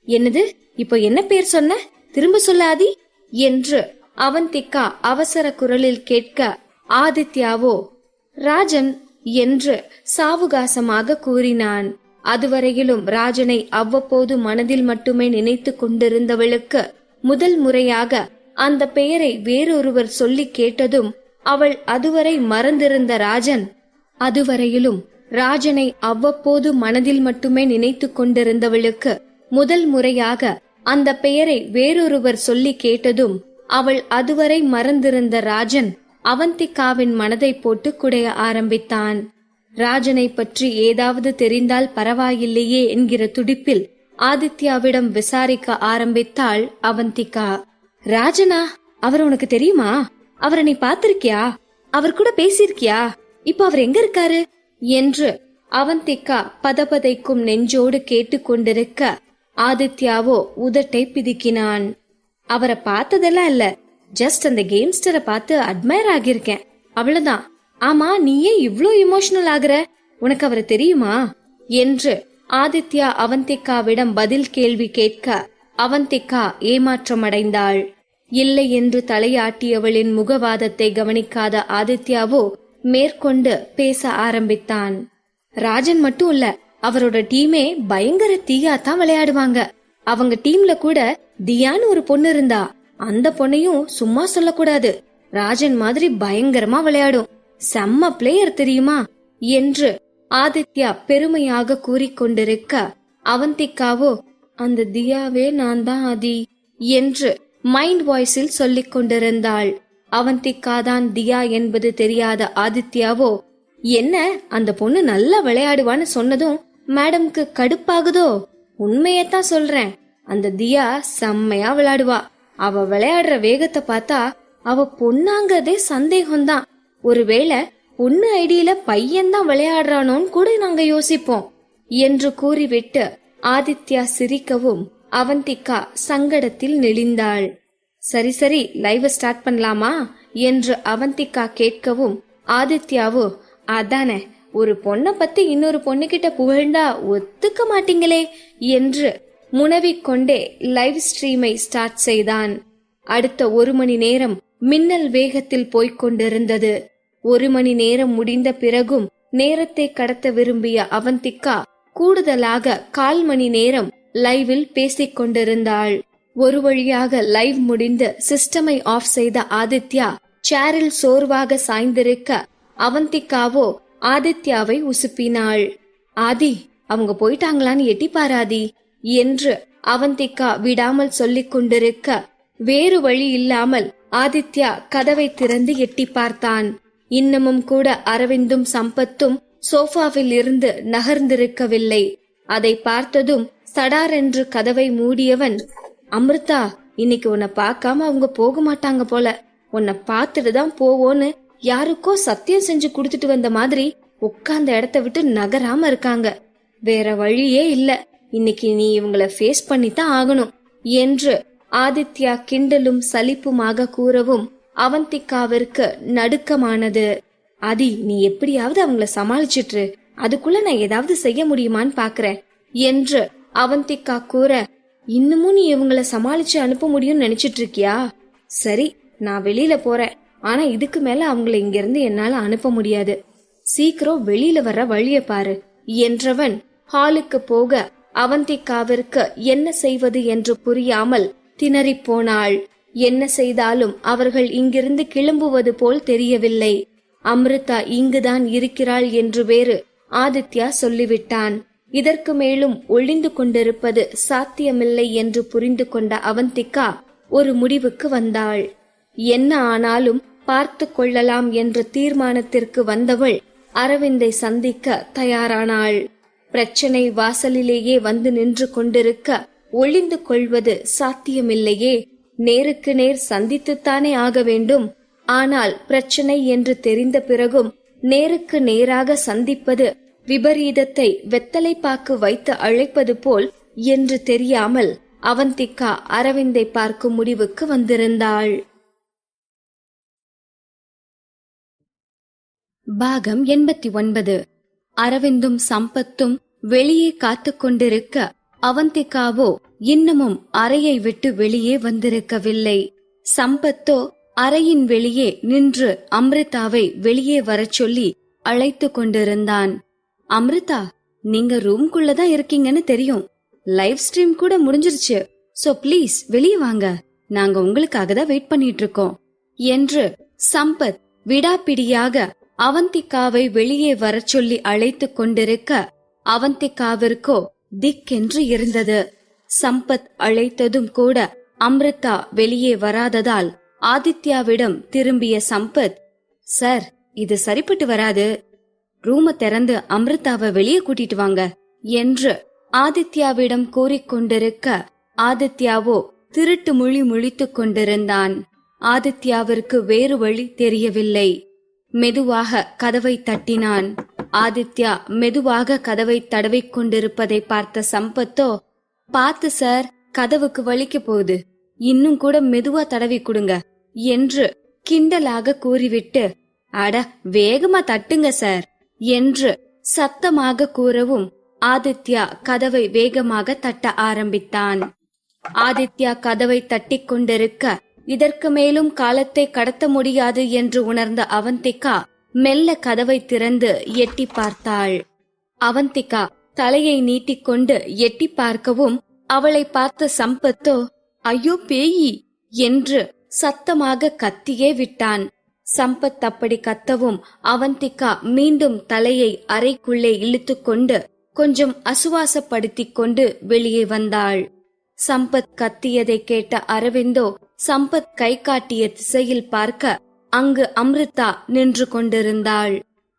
என்னது, இப்போ என்ன பேர் சொன்ன? திரும்ப சொல்ல ஆதி என்று அவந்திகா அவசர குரலில் கேட்க, ஆதித்யாவோ ராஜன் என்று சாவுகாசமாக கூறினான். அதுவரையிலும் ராஜனை அவ்வப்போது மனதில் மட்டுமே நினைத்து கொண்டிருந்தவளுக்கு முதல் முறையாக அந்த பெயரை வேறொருவர் சொல்லி கேட்டதும் அவள் அதுவரை மறந்திருந்த அதுவரையிலும் ராஜனை அவ்வப்போது மனதில் மட்டுமே நினைத்து கொண்டிருந்தவளுக்கு முதல் முறையாக அந்த பெயரை வேறொருவர் சொல்லி கேட்டதும் அவள் அதுவரை மறந்திருந்த ராஜன் அவந்திகாவின் மனதை போட்டு குடைய ஆரம்பித்தான். ராஜனை பற்றி ஏதாவது தெரிந்தால் பரவாயில்லையே என்கிற துடிப்பில் ஆதித்யாவிடம் விசாரிக்க ஆரம்பித்தாள் அவந்திகா. ராஜனா? அவர் உனக்கு தெரியுமா? அவரை நீ பாத்திருக்கியா? அவர் கூட பேசியிருக்கியா? இப்ப அவர் எங்க இருக்காரு என்று அவந்திகா பதபதைக்கும் நெஞ்சோடு கேட்டுக்கொண்டிருக்க, ஆதித்யாவோ உதட்டை பிதுக்கினான். அவரை பார்த்ததெல்லாம் இல்ல, ஜஸ்ட் அந்த கேம்ஸ்டரை பார்த்து அட்மையர் ஆகியிருக்கேன், அவ்வளவுதான். ஆமா, நீ ஏன் இவ்ளோ இமோஷனல் ஆகுற? உனக்கு அவரை தெரியுமா என்று ஆதித்யா அவந்திகாவிடம் பதில் கேள்வி கேட்க, அவந்திகா ஏமாற்றமடைந்தாள். இல்லை என்று தலையாட்டியவளின் முகவாதத்தை கவனிக்காத ஆதித்யாவோ மேற்கொண்டு பேச ஆரம்பித்தான். ராஜன் மட்டும் இல்ல, அவரோட டீமே பயங்கர தீயாத்தான் விளையாடுவாங்க. அவங்க டீம்ல கூட தியான்னு ஒரு பொண்ணு இருந்தா, அந்த பொண்ணையும் சும்மா சொல்லக்கூடாது. ராஜன் மாதிரி பயங்கரமா விளையாடும். செம்ம பிளேயர் தெரியுமா என்று ஆதித்யா பெருமையாக கூறிக்கொண்டிருக்க, அவந்திகாவோ அந்த தியாவே நான் தான் ஆதி என்று மைண்ட் வாய்ஸில் சொல்லிக் கொண்டிருந்தாள். அவந்திகா தான் தியா என்பது தெரியாத ஆதித்யாவோ, என்ன அந்த பொண்ணு நல்லா விளையாடுவான்னு சொன்னதும் மேடம்க்கு கடுப்பாகுதோ? உண்மையத்தான் சொல்றேன், அந்த தியா செம்மையா விளையாடுவா. அவ விளையாடுற வேகத்தை பார்த்தா அவ பொண்ணாங்கதே சந்தேகம்தான். ஒருவேளை பொண்ணு ஐடியில பையன்தான் விளையாடுறானோன்னு கூட நாங்க யோசிப்போம் என்று கூறிவிட்டு ஆதித்யா சிரிக்கவும் அவந்திகா சங்கடத்தில் நெளிந்தாள். சரி சரி, லைவ் ஸ்டார்ட் பண்ணலாமா என்று அவந்திகா கேட்கவும் ஆதித்யாவோ, அதானே, ஒரு பொண்ணை பத்தி இன்னொரு பொண்ணுகிட்ட புகழ்ந்தா ஒத்துக்க மாட்டீங்களே என்று முனவிக்கொண்டே லைவ் ஸ்ட்ரீமை ஸ்டார்ட் செய்தான். அடுத்த 1 மணி நேரம் மின்னல் வேகத்தில் போய்க் கொண்டிருந்தது. 1 மணி நேரம் முடிந்த பிறகும் நேரத்தை கடத்த விரும்பிய அவந்திகா கூடுதலாக 1/4 மணி நேரம் லைவில் பேசிக் கொண்டிருந்தாள். ஒரு வழியாக லைவ் முடிந்து சிஸ்டமை ஆஃப் செய்த ஆதித்யா சேரில் சோர்வாக சாய்ந்திருக்க, அவந்திகாவோ ஆதித்யாவை உசுப்பினாள். ஆதி, அவங்க போயிட்டாங்களான்னு எட்டி பாராதி என்று அவந்திகா விடாமல் சொல்லிக் கொண்டிருக்க, வேறு வழி இல்லாமல் ஆதித்யா கதவை திறந்து எட்டி பார்த்தான். இன்னமும் கூட அரவிந்தும் சம்பத்தும் சோஃபாவில் இருந்து நகர்ந்திருக்கவில்லை. அதை பார்த்ததும் சடாரென்று கதவை மூடியவன், அமிர்தா, இன்னைக்கு உன்னை பார்க்காம அவங்க போக மாட்டாங்க போல. உன்னை பார்த்துட்டு தான் போவோன்னு யாருக்கோ சத்தியம் செஞ்சு குடுத்துட்டு வந்த மாதிரி உட்கார்ந்த இடத்த விட்டு நகராம இருக்காங்க. வேற வழியே இல்ல, இன்னைக்கு நீ இவங்களை ஃபேஸ் பண்ணித்தான் ஆகணும் என்று ஆதித்யா கிண்டலும் சலிப்புமாக கூறவும் அவந்திகாவிற்கு நடுக்கமானது. ஆதி, நீ எப்படியாவது அவங்கள சமாளிச்சிட்டு, அதுக்குள்ள நான் ஏதாவது செய்ய முடியுமான்னு பாக்குறேன் என்று அவந்திகா கூற, இன்னமும் நீ இவங்கள சமாளிச்சு அனுப்ப முடியும்னு நினைச்சிட்டு இருக்கியா? சரி, நான் வெளியில போறேன். ஆனா இதுக்கு மேல அவங்கள இங்க இருந்து என்னால அனுப்ப முடியாது. சீக்கிரம் வெளியில வர வழிய பாரு என்றவன் ஹாலுக்கு போக அவந்திகாவிற்கு என்ன செய்வது என்று புரியாமல் திணறி போனாள். என்ன செய்தாலும் அவர்கள் இங்கிருந்து கிளம்புவது போல் தெரியவில்லை. அமிர்தா இங்குதான் இருக்கிறாள் என்று வேறு ஆதித்யா சொல்லிவிட்டான். இதற்கு மேலும் ஒளிந்து கொண்டிருப்பது சாத்தியமில்லை என்று புரிந்து கொண்ட அவந்திகா ஒரு முடிவுக்கு வந்தாள். என்ன ஆனாலும் பார்த்து கொள்ளலாம் என்ற தீர்மானத்திற்கு வந்தவள் அரவிந்தை சந்திக்க தயாரானாள். பிரச்சனை வாசலிலேயே வந்து நின்று கொண்டிருக்க ஒளிந்து கொள்வது சாத்தியமில்லையே. நேருக்கு நேர் சந்தித்துத்தானே ஆக வேண்டும். ஆனால் பிரச்சனை என்று தெரிந்த பிறகும் நேருக்கு நேராக சந்திப்பது விபரீதத்தை வெத்தலை பாக்கு வைத்து அழைப்பது போல் என்று தெரியாமல் அவந்திகா அரவிந்தை பார்க்கும் முடிவுக்கு வந்திருந்தாள். பாகம் 89. அரவிந்தும் சம்பத்தும் வெளியே காத்து கொண்டிருக்க அவந்திகாவோ இன்னமும் அறையை விட்டு வெளியே வந்திருக்கவில்லை. சம்பத்தோ அறையின் வெளியே நின்று அமிர்தாவை வெளியே வரச் சொல்லி அழைத்து கொண்டிருந்தான். அமிர்தா, நீங்க ரூம்குள்ளதான் இருக்கீங்கன்னு தெரியும். லைவ் ஸ்ட்ரீம் கூட முடிஞ்சிருச்சு. சோ ப்ளீஸ் வெளியே வாங்க, நாங்க உங்களுக்காக தான் வெயிட் பண்ணிட்டு இருக்கோம் என்று சம்பத் விடாப்பிடியாக அவந்திகாவை வெளியே வரச் சொல்லி அழைத்து கொண்டிருக்க அவந்திகாவிற்கோ திக்கென்று இருந்தது. சம்பத் அழைத்ததும் கூட அமிர்தா வெளியே வராததால் ஆதித்யாவிடம் திரும்பிய சம்பத், சார், இது சரிப்பட்டு வராது. ரூம திறந்து அமிர்தாவை வெளியே கூட்டிட்டு வாங்க என்று ஆதித்யாவிடம் கூறிக்கொண்டிருக்க ஆதித்யாவோ திருட்டு மொழி முழித்துக் கொண்டிருந்தான். ஆதித்யாவிற்கு வேறு வழி தெரியவில்லை. மெதுவாக கதவை தட்டினான். ஆதித்யா மெதுவாக கதவை தடவிக் கொண்டிருப்பதை பார்த்த சம்பத்தோ, பார்த்து சார், கதவுக்கு வலிக்க போகுது, இன்னும் கூட மெதுவா தடவி கொடுங்க என்று கிண்டலாக கூறிவிட்டு, அட வேகமா தட்டுங்க சார் என்று சத்தமாக கூறவும் ஆதித்யா கதவை வேகமாக தட்ட ஆரம்பித்தான். ஆதித்யா கதவை தட்டிக் கொண்டிருக்க இதற்கு மேலும் காலத்தை கடத்த முடியாது என்று உணர்ந்த அவந்திகா மெல்ல கதவை திறந்து எட்டி பார்த்தாள். அவந்திகா தலையை நீட்டிக்கொண்டு எட்டி பார்க்கவும் அவளை பார்த்த சம்பத்தோ, ஐயோ பேயி என்று சத்தமாக கத்தியே விட்டான். சம்பத் அப்படி கத்தவும் அவந்திகா மீண்டும் தலையை அறைக்குள்ளே இழுத்துக்கொண்டு கொஞ்சம் அசுவாசப்படுத்திக் கொண்டு வெளியே வந்தாள். சம்பத் கத்தியதை கேட்ட அரவிந்தோ சம்பத் கை காட்டிய திசையில் பார்க்க அங்கு அம்ரிதா நின்று கொண்டிருந்தாள்.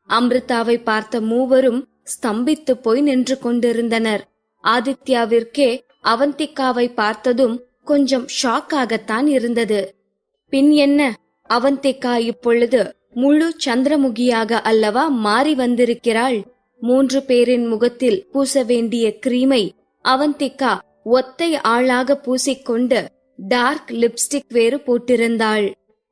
அம்ரிதாவை பார்த்த மூவரும் ஸ்தம்பித்து போய் நின்று கொண்டிருந்தனர். ஆதித்யாவிற்கே அவந்திகாவை பார்த்ததும் கொஞ்சம் ஷாக்காகத்தான் இருந்தது. பின் என்ன, அவந்திகா இப்பொழுது முழு சந்திரமுகியாக அல்லவா மாறி வந்திருக்கிறாள். 3 பேரின் முகத்தில் பூச வேண்டிய கிரீமை அவந்திகா ஒத்தை ஆளாக பூசிக்கொண்டு டார்க் லிப்ஸ்டிக் வேறு போட்டிருந்தாள்.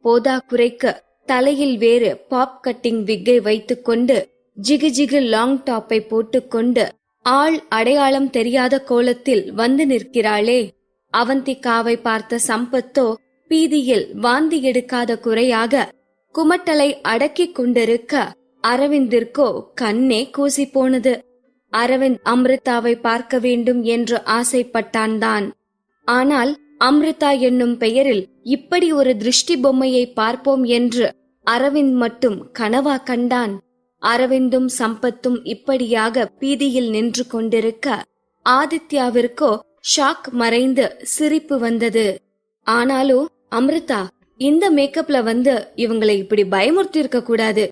போதா குறைக்கு தலையில் வேறு பாப் கட்டிங் விக்கை வைத்துக்கொண்டு ஜிகு ஜிகு லாங் டாப்பை போட்டுக்கொண்டு ஆள் அடையாளம் தெரியாத கோலத்தில் வந்து நிற்கிறாளே. அவந்திகாவை பார்த்த சம்பத்தோ பீதியில் வாந்தி எடுக்காத குறையாக குமட்டலை அடக்கிக் கொண்டிருக்க அரவிந்திற்கோ கண்ணே கூசி போனது. அரவிந்த் அம்ரிதாவை பார்க்க வேண்டும் என்று ஆசைப்பட்டான் தான். ஆனால் அம்ரிதா என்னும் பெயரில் இப்படி ஒரு திருஷ்டி பொம்மையை பார்ப்போம் என்று அரவிந்த் மட்டும் கனவா கண்டான்? அரவிந்தும் சம்பத்தும் இப்படியாக பீதியில் நின்று கொண்டிருக்க ஆதித்யாவிற்கோ ஷாக் மறைந்து சிரிப்பு வந்தது. ஆனாலும் அம்ரிதா, இந்த மேக்கப்ல வந்து இவங்களை இப்படி பயமுறுத்தி இருக்க கூடாது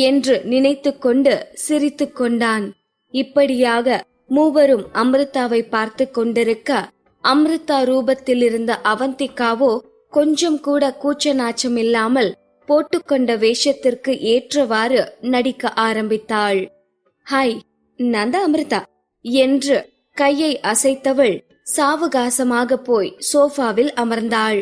என்று நினைத்து கொண்டு சிரித்து கொண்டான். இப்படியாக மூவரும் அம்ரிதாவை பார்த்து கொண்டிருக்க அம்ரிதா ரூபத்தில் இருந்த அவந்திகாவோ கொஞ்சம் கூட கூச்ச நாச்சம் இல்லாமல் போட்டுக்கொண்ட வேஷத்திற்கு ஏற்றவாறு நடிக்க ஆரம்பித்தாள். ஹாய், நான் தான் அம்ரிதா என்று கையை அசைத்தவள் சாவகாசமாக போய் சோஃபாவில் அமர்ந்தாள்.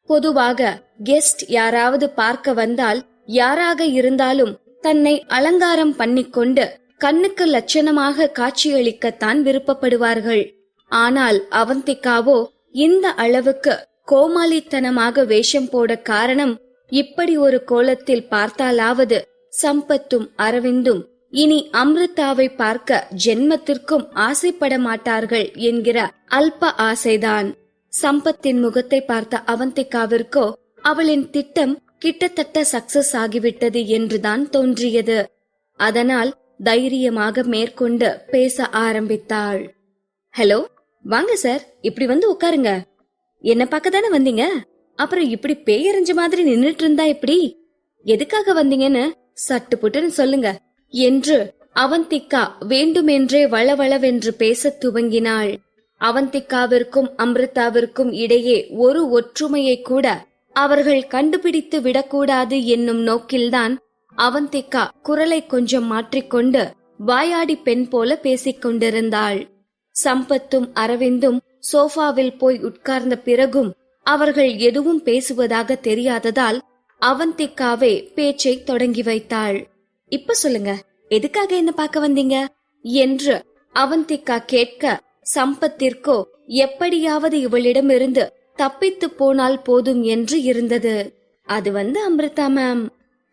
பொதுவாக கெஸ்ட் யாராவது பார்க்க வந்தால் யாராக இருந்தாலும் தன்னை அலங்காரம் பண்ணிக்கொண்டு கண்ணுக்கு லட்சணமாக காட்சியளிக்கத்தான் விருப்பப்படுவார்கள். ஆனால் அவந்திகாவோ இந்த அளவுக்கு கோமாளித்தனமாக வேஷம் போட காரணம், இப்படி ஒரு கோலத்தில் பார்த்தாலாவது சம்பத்தும் அரவிந்தும் இனி அம்ரிதாவை பார்க்க ஜென்மத்திற்கும் ஆசைப்பட மாட்டார்கள் என்கிற அல்ப ஆசைதான். சம்பத்தின் முகத்தை பார்த்த அவந்திகாவிற்கோ அவளின் திட்டம் கிட்டத்தட்ட சக்சஸ் ஆகிவிட்டது என்றுதான் தோன்றியது. அதனால் தைரியமாக மேற்கொண்டு பேச ஆரம்பித்தாள். ஹலோ, வாங்க சார், இப்படி வந்து உட்காருங்க. என்ன பார்க்க தானே வந்தீங்க? அப்புறம் இப்படி பேயறிஞ்ச மாதிரி நின்னுட்டு இருந்தா எப்படி? எதுக்காக வந்தீங்கன்னு சட்டு புட்டுன்னு சொல்லுங்க என்று அவந்திகா வேண்டுமென்றே வளவளவென்று பேச துவங்கினாள். அவந்திகாவிற்கும் அம்ரிதாவிற்கும் இடையே ஒரு ஒற்றுமையை கூட அவர்கள் கண்டுபிடித்து விடக்கூடாது என்னும் நோக்கில்தான் அவந்திகா குரலை கொஞ்சம் மாற்றிக்கொண்டு வாயாடி பெண் போல பேசிக் கொண்டிருந்தாள். சம்பத்தும் அரவிந்தும் சோஃபாவில் போய் உட்கார்ந்த பிறகும் அவர்கள் எதுவும் பேசுவதாக தெரியாததால் அவந்திகாவே பேச்சை தொடங்கி வைத்தாள். இப்ப சொல்லுங்க, எதுக்காக என்ன பார்க்க வந்தீங்க என்று அவந்திகா கேட்க சம்பத்திற்கோ எப்படியாவது இவளிடமிருந்து தப்பித்து போனால் போதும் என்று இருந்தது. அது அம்ரிதா மேம்,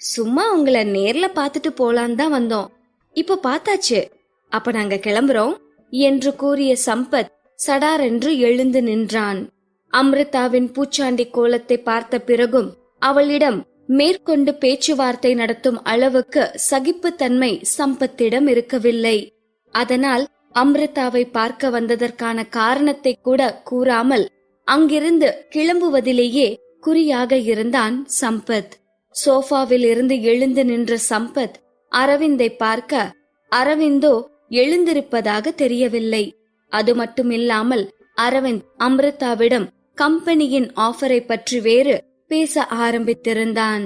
சும்மா உங்களை நேர்ல பாத்துட்டு போலான் தான் வந்தோம். இப்ப பார்த்தாச்சு, அப்ப நாங்க கிளம்புறோம் என்று கூறிய சம்பத் சடாரென்று எழுந்து நின்றான். அம்ரிதாவின் பூச்சாண்டி கோலத்தை பார்த்த பிறகும் அவளிடம் மேற்கொண்டு பேச்சுவார்த்தை நடத்தும் அளவுக்கு சகிப்புத்தன்மை சம்பத்திடம் இருக்கவில்லை. அதனால் அம்ரிதாவை பார்க்க வந்ததற்கான காரணத்தை கூட கூறாமல் அங்கிருந்து கிளம்புவதிலேயே குறியாக இருந்தான் சம்பத். சோஃபாவில் இருந்து எழுந்து நின்ற சம்பத் அரவிந்தை பார்க்க அரவிந்தோ எழுந்திருப்பதாக தெரியவில்லை. அது மட்டுமில்லாமல் அரவிந்த் அம்ரிதாவிடம் கம்பெனியின் ஆஃபரை பற்றி வேறு பேச ஆரம்பித்திருந்தான்.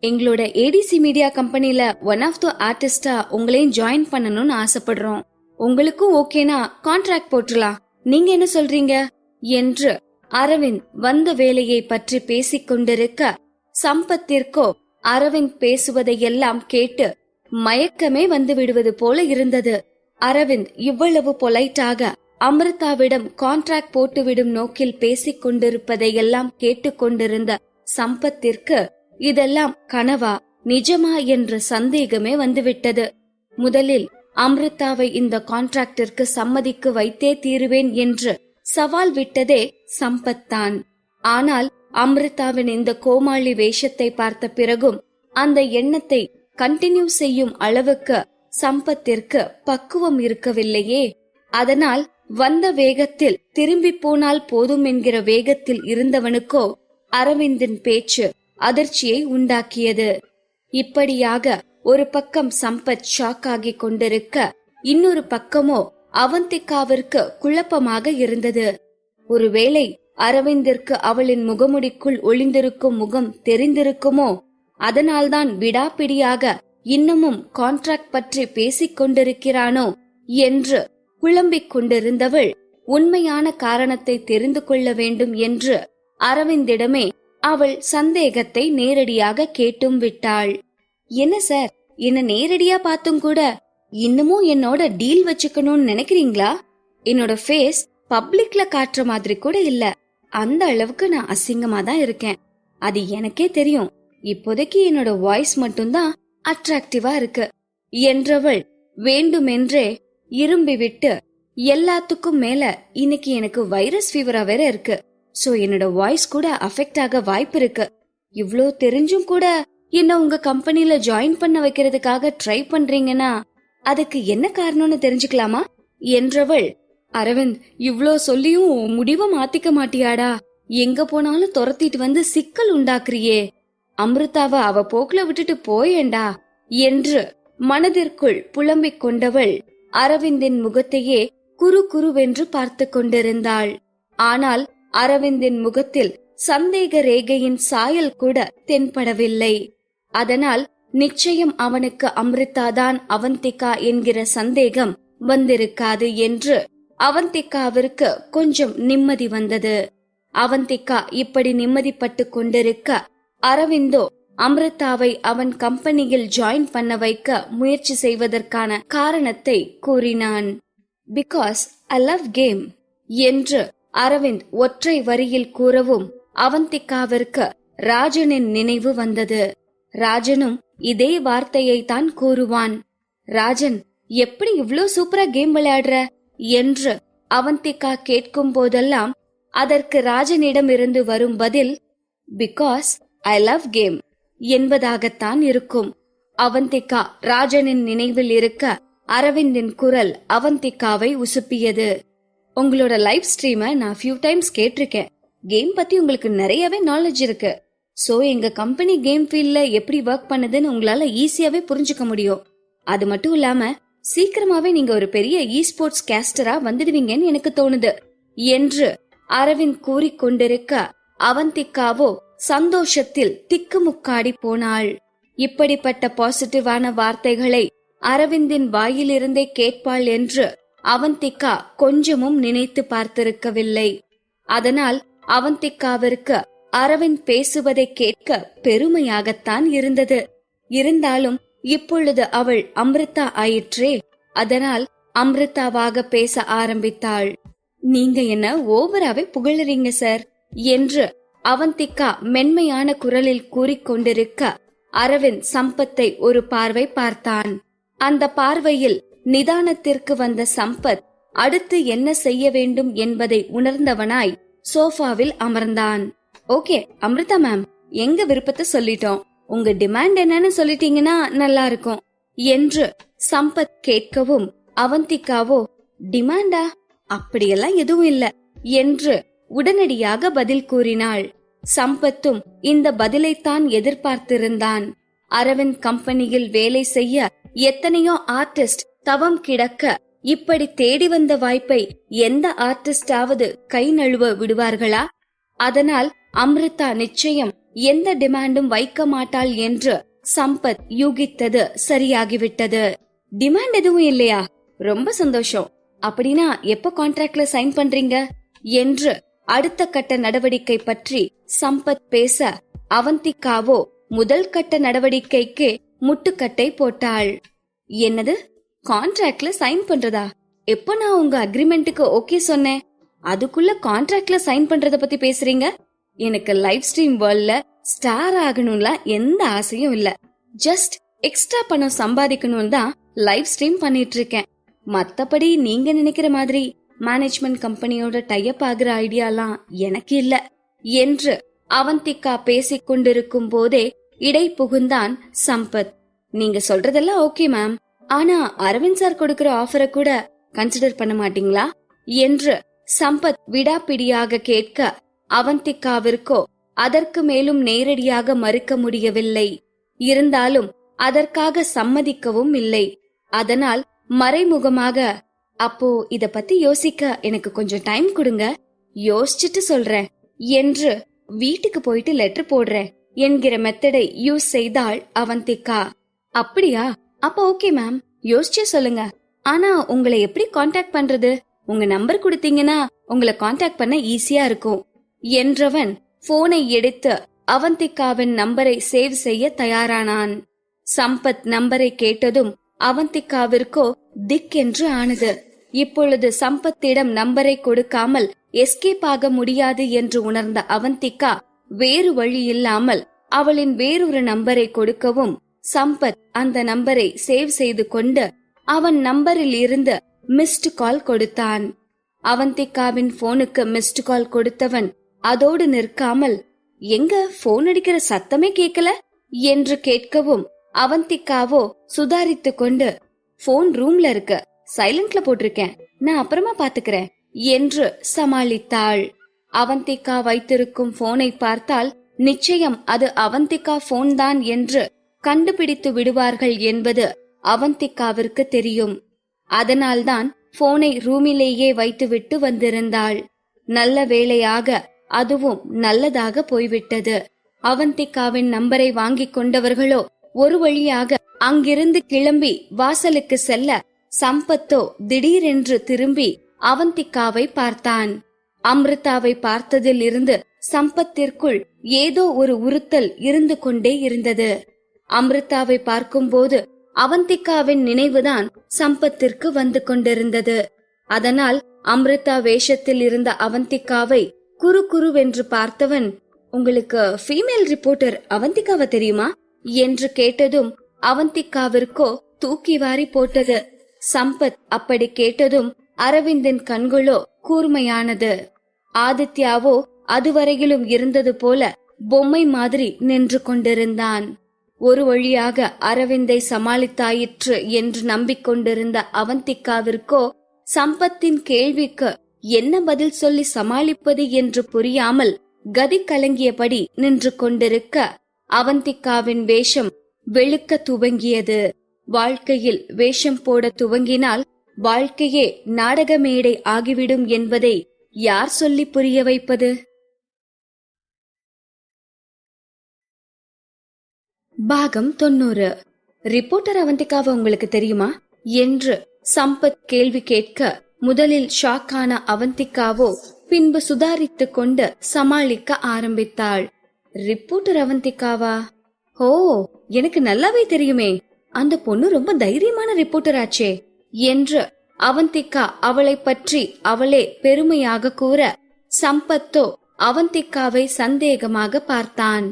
எங்களோட ஏடிசி மீடியா கம்பெனில ஒன் ஆஃப் த ஆர்டிஸ்டா உங்களையும் ஜாயின் பண்ணணும்னு ஆசைப்படுறோம். உங்களுக்கும் ஓகேனா கான்ட்ராக்ட் போட்டுலாம், நீங்க என்ன சொல்றீங்க என்று அரவிந்த் வந்த வேலையை பற்றி பேசிக் கொண்டிருக்க சம்பத்திற்கோ அரவிந்த் பேசுவதையெல்லாம் கேட்டு மயக்கமே வந்து விடுவது போல இருந்தது. அரவிந்த் இவ்வளவு பொலைட்டாக அம்ரிதாவிடம் கான்ட்ராக்ட் போட்டுவிடும் நோக்கில் பேசிக் கொண்டிருப்பதையெல்லாம் கேட்டுக்கொண்டிருந்த சம்பத்திற்கு இதெல்லாம் கனவா நிஜமா என்ற சந்தேகமே வந்துவிட்டது. முதலில் அம்ரிதாவை இந்த கான்ட்ராக்டிற்கு சம்மதிக்கு வைத்தே தீருவேன் என்று சவால் விட்டதே சம்பத்தான். ஆனால் அமிர்தாவின் இந்த கோமாளி வேஷத்தை பார்த்த பிறகும் அந்த எண்ணத்தை கண்டினியூ செய்யும் அளவுக்கு சம்பத்திற்கு பக்குவம் இருக்கவில்லையே. அதனால் வந்த வேகத்தில் திரும்பி போனால் போதும் என்கிற வேகத்தில் இருந்தவனுக்கோ அரவிந்தின் பேச்சு அதிர்ச்சியை உண்டாக்கியது. இப்படியாக ஒரு பக்கம் சம்பத் ஷாக் ஆகி கொண்டிருக்க, இன்னொரு பக்கமோ அவந்திகாவிற்கு குழப்பமாக இருந்தது. ஒருவேளை அரவிந்திற்கு அவளின் முகமுடிக்குள் ஒளிந்திருக்கும் முகம் தெரிந்திருக்குமோ? அதனால்தான் விடாப்பிடியாக இன்னமும் கான்ட்ராக்ட் பற்றி பேசிக் கொண்டிருக்கிறானோ என்று குழம்பிக் கொண்டிருந்தவள் உண்மையான காரணத்தை தெரிந்து கொள்ள வேண்டும் என்று அரவிந்திடமே அவள் சந்தேகத்தை நேரடியாக கேட்டும் விட்டாள். என்ன சார், என்ன நேரடியா பார்த்தும் கூட இன்னமும் என்னோட டீல் வச்சுக்கணும்னு நினைக்கிறீங்களா? என்னோட ஃபேஸ் பப்ளிக்ல காட்டுற மாதிரி கூட இல்ல. அந்த அளவுக்கு நான் அசிங்கமா தான் இருக்கேன். அது எனக்கே தெரியும். இப்போதைக்கு என்னோட வாய்ஸ் மட்டும்தான் அட்ராக்டிவா இருக்கு என்றவள் வேண்டுமென்றே இரும்பி விட்டு, எல்லாத்துக்கும் மேல இன்னைக்கு எனக்கு வைரஸ் ஃபீவரா வேற இருக்கு. சோ என்னோட வாய்ஸ் கூட அஃபெக்ட் ஆக வாய்ப்பு இருக்கு. இவ்ளோ தெரிஞ்சும் கூட என்ன உங்க கம்பெனில ஜாயின் பண்ண வைக்கிறதுக்காக ட்ரை பண்றீங்கன்னா அதுக்கு என்ன காரணம்னு தெரிஞ்சுக்கலாமா என்றவள், அரவிந்த், இவ்ளோ சொல்லியும் முடிவை மாத்திக்க மாட்டியாடா? எங்க போனாலும் துரத்திட்டு வந்து சிக்கல் உண்டாக்குறியே. அமிர்தாவை அவ போக்குல விட்டுட்டு போயேண்டா என்று மனதிற்குள் புலம்பிக் கொண்டவள் அரவிந்தின் முகத்தையே குறு குருவென்று பார்த்து கொண்டிருந்தாள். ஆனால் அரவிந்தின் முகத்தில் சந்தேக ரேகையின் சாயல் கூட தென்படவில்லை. அதனால் நிச்சயம் அவனுக்கு அமிர்தாதான் அவந்திகா என்கிற சந்தேகம் வந்திருக்காது என்று அவந்திகாவிற்கு கொஞ்சம் நிம்மதி வந்தது. அவந்திகா இப்படி நிம்மதிப்பட்டு கொண்டிருக்க, அரவிந்தோ அமிர்தாவை அவன் கம்பெனியில் ஜாயின் பண்ண வைக்க முயற்சி செய்வதற்கான காரணத்தை கூறினான். பிகாஸ் ஐ லவ் கேம் என்று அரவிந்த் ஒற்றை வரியில் கூறவும் அவந்திகாவிற்கு ராஜனின் நினைவு வந்தது. ராஜனும் இதே வார்த்தையை தான் கூறுவான். ராஜன், எப்படி இவ்ளோ சூப்பரா கேம் விளையாடுற என்று அவந்திகா கேட்கும் போதெல்லாம் அதற்கு ராஜனிடம் இருந்து வரும் பதில் பிகாஸ் ஐ லவ் கேம் என்பதாகத்தான் இருக்கும். அவந்திகா ராஜனின் நினைவில் இருக்க அரவிந்தின் குரல் அவந்திகாவை உசுப்பியது. உங்களோட லைவ் ஸ்ட்ரீமை நான் ஃபியூ டைம்ஸ் கேட்டிருக்கேன். கேம் பத்தி உங்களுக்கு நிறையவே நாலேஜ் இருக்கு. சோ எங்க கம்பெனி கேம் ஃபீல்ட்ல எப்படி ஒர்க் பண்ணுதுன்னு உங்களால ஈஸியாவே புரிஞ்சுக்க முடியும். அது மட்டும் இல்லாம சீக்கிரமாவே நீங்க ஒரு பெரிய இ ஸ்போர்ட்ஸ் கேஸ்டரா வந்துடுவீங்கன்னு எனக்கு தோணுது என்று அரவிந்த் கூறிக்கொண்டிருக்க, அவந்திகாவோ சந்தோஷத்தில் திக்குமுக்காடி போனாள். இப்படிப்பட்ட பாசிட்டிவான வார்த்தைகளை அரவிந்தின் வாயிலிருந்தே கேட்பாள் என்று அவந்திகா கொஞ்சமும் நினைத்து பார்த்திருக்கவில்லை. அதனால் அவந்திகாவிற்கு அரவிந்த் பேசுவதை கேட்க பெருமையாகத்தான் இருந்தது. இருந்தாலும் இப்பொழுது அவள் அமிர்தா ஆயிற்றே, அதனால் அமிர்தாவாக பேச ஆரம்பித்தாள். நீங்க என்ன ஓவராவே புகழறீங்க சார் என்று அவந்திகா மென்மையான குரலில் கூறிக்கொண்டிருக்க, அரவிந்த் சம்பத்தை ஒரு பார்வை பார்த்தான். அந்த பார்வையில் நிதானத்திற்கு வந்த சம்பத் அடுத்து என்ன செய்ய வேண்டும் என்பதை உணர்ந்தவனாய் சோஃபாவில் அமர்ந்தான். ஓகே அமிர்தா மேம், எங்க விருப்பத்தை சொல்லிட்டோம். உங்க டிமாண்ட் என்னன்னு சொல்லிட்டீங்கன்னா நல்லா இருக்கும் என்று சம்பத் கேட்கவும், அவந்திகாவோ டிமாண்டா, அப்படியெல்லாம் எதுவும் இல்ல என்று உடனடியாக பதில் கூறினாள். சம்பத்தும் இந்த பதிலைத்தான் எதிர்பார்த்திருந்தான். அரவிந்த் கம்பெனியில் வேலை செய்ய எத்தனையோ ஆர்டிஸ்ட் தவம் கிடக்க, இப்படி தேடி வந்த வாய்ப்பை எந்த ஆர்டிஸ்டாவது கை நழுவ விடுவார்களா? அதனால் அமிர்தா நிச்சயம் எந்த டிமாண்டும் வைக்க மாட்டாள் என்று சம்பத் யூகித்தது சரியாகிவிட்டது. டிமாண்ட் எதுவும் இல்லையா? ரொம்ப சந்தோஷம். அப்படின்னா எப்ப கான்ட்ராக்ட்ல சைன் பண்றீங்க என்று அடுத்த கட்ட நடவடிக்கை பற்றி சம்பத் பேச, அவந்திகாவோ முதல் கட்ட நடவடிக்கைக்கு முட்டுக்கட்டை போட்டாள். என்னது, கான்ட்ராக்ட்ல சைன் பண்றதா? எப்போ நான் உங்க அக்ரிமெண்ட்டுக்கு ஓகே சொன்னேன், அதுக்குள்ள கான்ட்ராக்ட்ல சைன் பண்றத பத்தி பேசுறீங்க? எனக்கு லைவ் ஸ்ட்ரீம் வேர்ல்ட்ல ஸ்டார் ஆகணும்லாம் எந்த ஆசையும் இல்ல. ஜஸ்ட் எக்ஸ்ட்ரா பணம் சம்பாதிக்கணும் தான் லைவ் ஸ்ட்ரீம் பண்ணிட்டு இருக்கேன். மத்தபடி நீங்க நினைக்கிற மாதிரி மேனேஜ்மெண்ட் கம்பெனியோட டைப் ஆகுற ஐடியாலாம் எனக்கு இல்ல என்று அவந்திகா பேசிக் கொண்டிருக்கும் போதே இடை புகுந்தான் சம்பத். நீங்க சொல்றதெல்லாம் ஓகே மேம், ஆனா அரவிந்த் சார் கொடுக்கிற ஆஃபரை கூட கன்சிடர் பண்ண மாட்டீங்களா என்று சம்பத் விடாப்பிடியாக கேட்க, அவந்திகாவிற்கோ அதற்கு மேலும் நேரடியாக மறுக்க முடியவில்லை. இருந்தாலும் அதற்காக சம்மதிக்கவும் இல்லை. அதனால் மறைமுகமாக, அப்போ இத பத்தி யோசிக்க எனக்கு கொஞ்சம் டைம் கொடுங்க, யோசிச்சுட்டு சொல்றேன் என்று வீட்டுக்கு போயிட்டு லெட்டர் போடுறேன் என்கிற மெத்தடை யூஸ் செய்தாள் அவந்திகா. அப்படியா, அப்ப ஓகே மேம், யோசிச்சே சொல்லுங்க. ஆனா உங்களை எப்படி காண்டாக்ட் பண்றது? உங்க நம்பர் கொடுத்தீங்கன்னா உங்களை காண்டாக்ட் பண்ண ஈஸியா இருக்கும் என்றவன் போனை எடுத்து அவந்திகாவின் நம்பரை சேவ் செய்ய தயாரானான். சம்பத் நம்பரை கேட்டதும் அவந்திகாவிற்கோ திக் என்று ஆனது. இப்பொழுது சம்பத்திடம் நம்பரை கொடுக்காமல் எஸ்கேப் ஆக முடியாது என்று உணர்ந்த அவந்திகா வேறு வழி இல்லாமல் அவளின் வேறொரு நம்பரை கொடுக்கவும், சம்பத் அந்த நம்பரை சேவ் செய்து கொண்டு அவன் நம்பரில் இருந்து மிஸ்டு கால் கொடுத்தான். அவந்திகாவின் போனுக்கு மிஸ்டு கால் கொடுத்தவன் அதோடு நிற்காமல், எங்க போன் அடிக்கிற சத்தமே கேட்கல என்று கேட்கவும், அவந்திகாவோ சுதாரித்து கொண்டு, போன் ரூம்ல இருக்கு, சைலண்ட்ல போட்டிருக்கேன், நான் அப்புறமா பாத்துக்கிறேன் என்று சமாளித்தாள். அவந்திகா வைத்திருக்கும் போனை பார்த்தால் நிச்சயம் அது அவந்திகா போன் தான் என்று கண்டுபிடித்து விடுவார்கள் என்பது அவந்திகாவிற்கு தெரியும். அதனால்தான் போனை ரூமிலேயே வைத்துவிட்டு வந்திருந்தாள். நல்ல வேளையாக அதுவும் நல்லதாக போய்விட்டது. அவந்திகாவின் நம்பரை வாங்கிக் கொண்டவர்களோ ஒரு வழியாக அங்கிருந்து கிளம்பி வாசலுக்கு செல்ல, சம்பத்தோ திடீரென்று திரும்பி அவந்திகாவை பார்த்தான். அம்ருதாவை பார்த்ததில் இருந்து சம்பத்திற்குள் ஏதோ ஒரு உறுத்தல் இருந்து கொண்டே இருந்தது. அம்ருதாவை பார்க்கும்போது அவந்திகாவின் நினைவுதான் சம்பத்திற்கு வந்து கொண்டிருந்தது. அதனால் அம்ருதா வேஷத்தில் இருந்த அவந்திகாவை குறு குருவென்று பார்த்தவன், உங்களுக்கு ஃபீமேல் ரிப்போர்ட்டர் அவந்திகாவை தெரியுமா என்று கேட்டதும் அவந்திகாவிற்கோ தூக்கி வாரி போட்டது. சம்பத் அப்படி கேட்டதும் அரவிந்தின் கண்களோ கூர்மையானது. ஆதித்யாவோ அதுவரையிலும் இருந்தது போல பொம்மை மாதிரி நின்று கொண்டிருந்தான். ஒரு வழியாக அரவிந்தை சமாளித்தாயிற்று என்று நம்பிக்கொண்டிருந்த அவந்திகாவிற்கோ சம்பத்தின் கேள்விக்கு என்ன பதில் சொல்லி சமாளிப்பது என்று புரியாமல் கதி கலங்கியபடி நின்று கொண்டிருக்க, அவந்திகாவின் வேஷம் வெளுக்க துவங்கியது. வாழ்க்கையில் வேஷம் போட துவங்கினால் வாழ்க்கையே நாடக மேடை ஆகிவிடும் என்பதை யார் சொல்லி புரிய வைப்பது? பாகம் 90. ரிப்போர்ட்டர் அவந்திகாவை உங்களுக்கு தெரியுமா என்று சம்பத் கேள்வி கேட்க, முதலில் ஷாக்கான அவந்திகாவோ பின்பு சுதாரித்து கொண்டு சமாளிக்க ஆரம்பித்தாள். ரிப்போர்ட்டர் அவந்திகாவா? ஓ, எனக்கு நல்லாவே தெரியுமே, அந்த பொண்ணு ரொம்ப தைரியமான ரிப்போர்ட்டர் ஆச்சே என்று அவந்திகா அவளை பற்றி அவளே பெருமையாக கூற, சம்பத்தோ அவந்திகாவை சந்தேகமாக பார்த்தான்.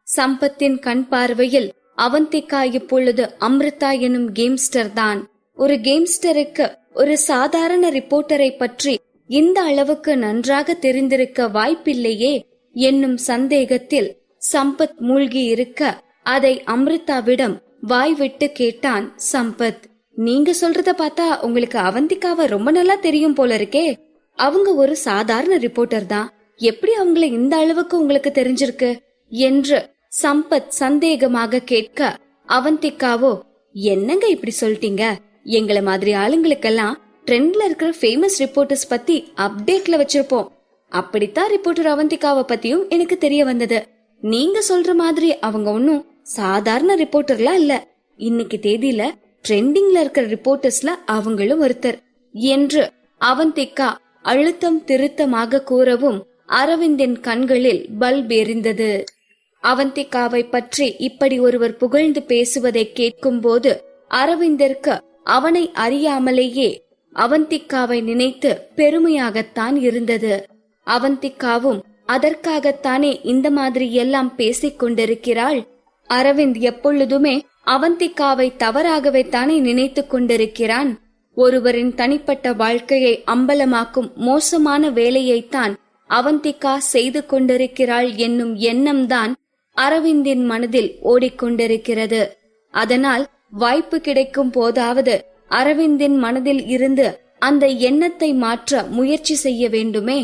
சம்பத்தின் கண் பார்வையில் அவந்திகா இப்பொழுது அம்ருதா எனும் கேம்ஸ்டர் தான். ஒரு கேம்ஸ்டருக்கு ஒரு சாதாரண ரிப்போர்ட்டரை பற்றி இந்த அளவுக்கு நன்றாக தெரிந்திருக்க வாய்ப்பில்லையே என்னும் சந்தேகத்தில் சம்பத் மூழ்கி இருக்க, அதை அம்ருதாவிடம் வாய்விட்டு கேட்டான் சம்பத். நீங்க சொல்றத பார்த்தா உங்களுக்கு அவந்திகாவை ரொம்ப நல்லா தெரியும் போல இருக்கே. அவங்க ஒரு சாதாரண ரிப்போர்ட்டர் தான், எப்படி அவங்கள இந்த அளவுக்கு உங்களுக்கு தெரிஞ்சிருக்கு என்று சம்பத் சந்தேகமாக கேட்க, அவந்திகாவோ, என்னங்க இப்படி சொல்லிட்டீங்க, எங்களை மாதிரி ஆளுங்களுக்கெல்லாம் ட்ரெண்ட்ல இருக்கிற ஃபேமஸ் ரிப்போர்ட்டர்ஸ் பத்தி அப்டேட்ல வச்சிருப்போம். அப்படித்தான் ரிப்போர்ட்டர் அவந்திகாவை பத்தியும் எனக்கு தெரிய வந்தது. நீங்க சொல்ற மாதிரி அவங்க ஒன்னும் சாதாரண ரிப்போர்ட்டர்லாம் இல்ல. இன்னைக்கு தேதியில ட்ரெண்டிங்ல இருக்கிற ரிப்போர்ட்டர்ஸ்ல அவங்களும் ஒருத்தர் என்று அவந்திகா அழுத்தம் திருத்தமாக கூறவும், அரவிந்தின் கண்களில் பல்ப் எரிந்தது. அவந்திகாவை பற்றி இப்படி ஒருவர் புகழ்ந்து பேசுவதை கேட்கும் போது அரவிந்திற்கு அவனை அறியாமலேயே அவந்திகாவை நினைத்து பெருமையாகத்தான் இருந்தது. அவந்திகாவும் அதற்காகத்தானே இந்த மாதிரி எல்லாம் பேசிக் கொண்டிருக்கிறாள். அரவிந்த் எப்பொழுதுமே அவந்திகாவை தவறாகவே தானே நினைத்து கொண்டிருக்கிறான். ஒருவரின் தனிப்பட்ட வாழ்க்கையை அம்பலமாக்கும் மோசமான வேலையைத்தான் அவந்திகா செய்து கொண்டிருக்கிறாள் என்னும் எண்ணம்தான் அரவிந்தின் மனதில் ஓடிக்கொண்டிருக்கிறது. அதனால் வாய்ப்பு கிடைக்கும் போதாவது அரவிந்தின் மனதில் இருந்து அந்த எண்ணத்தை மாற்ற முயற்சி செய்ய வேண்டுமே.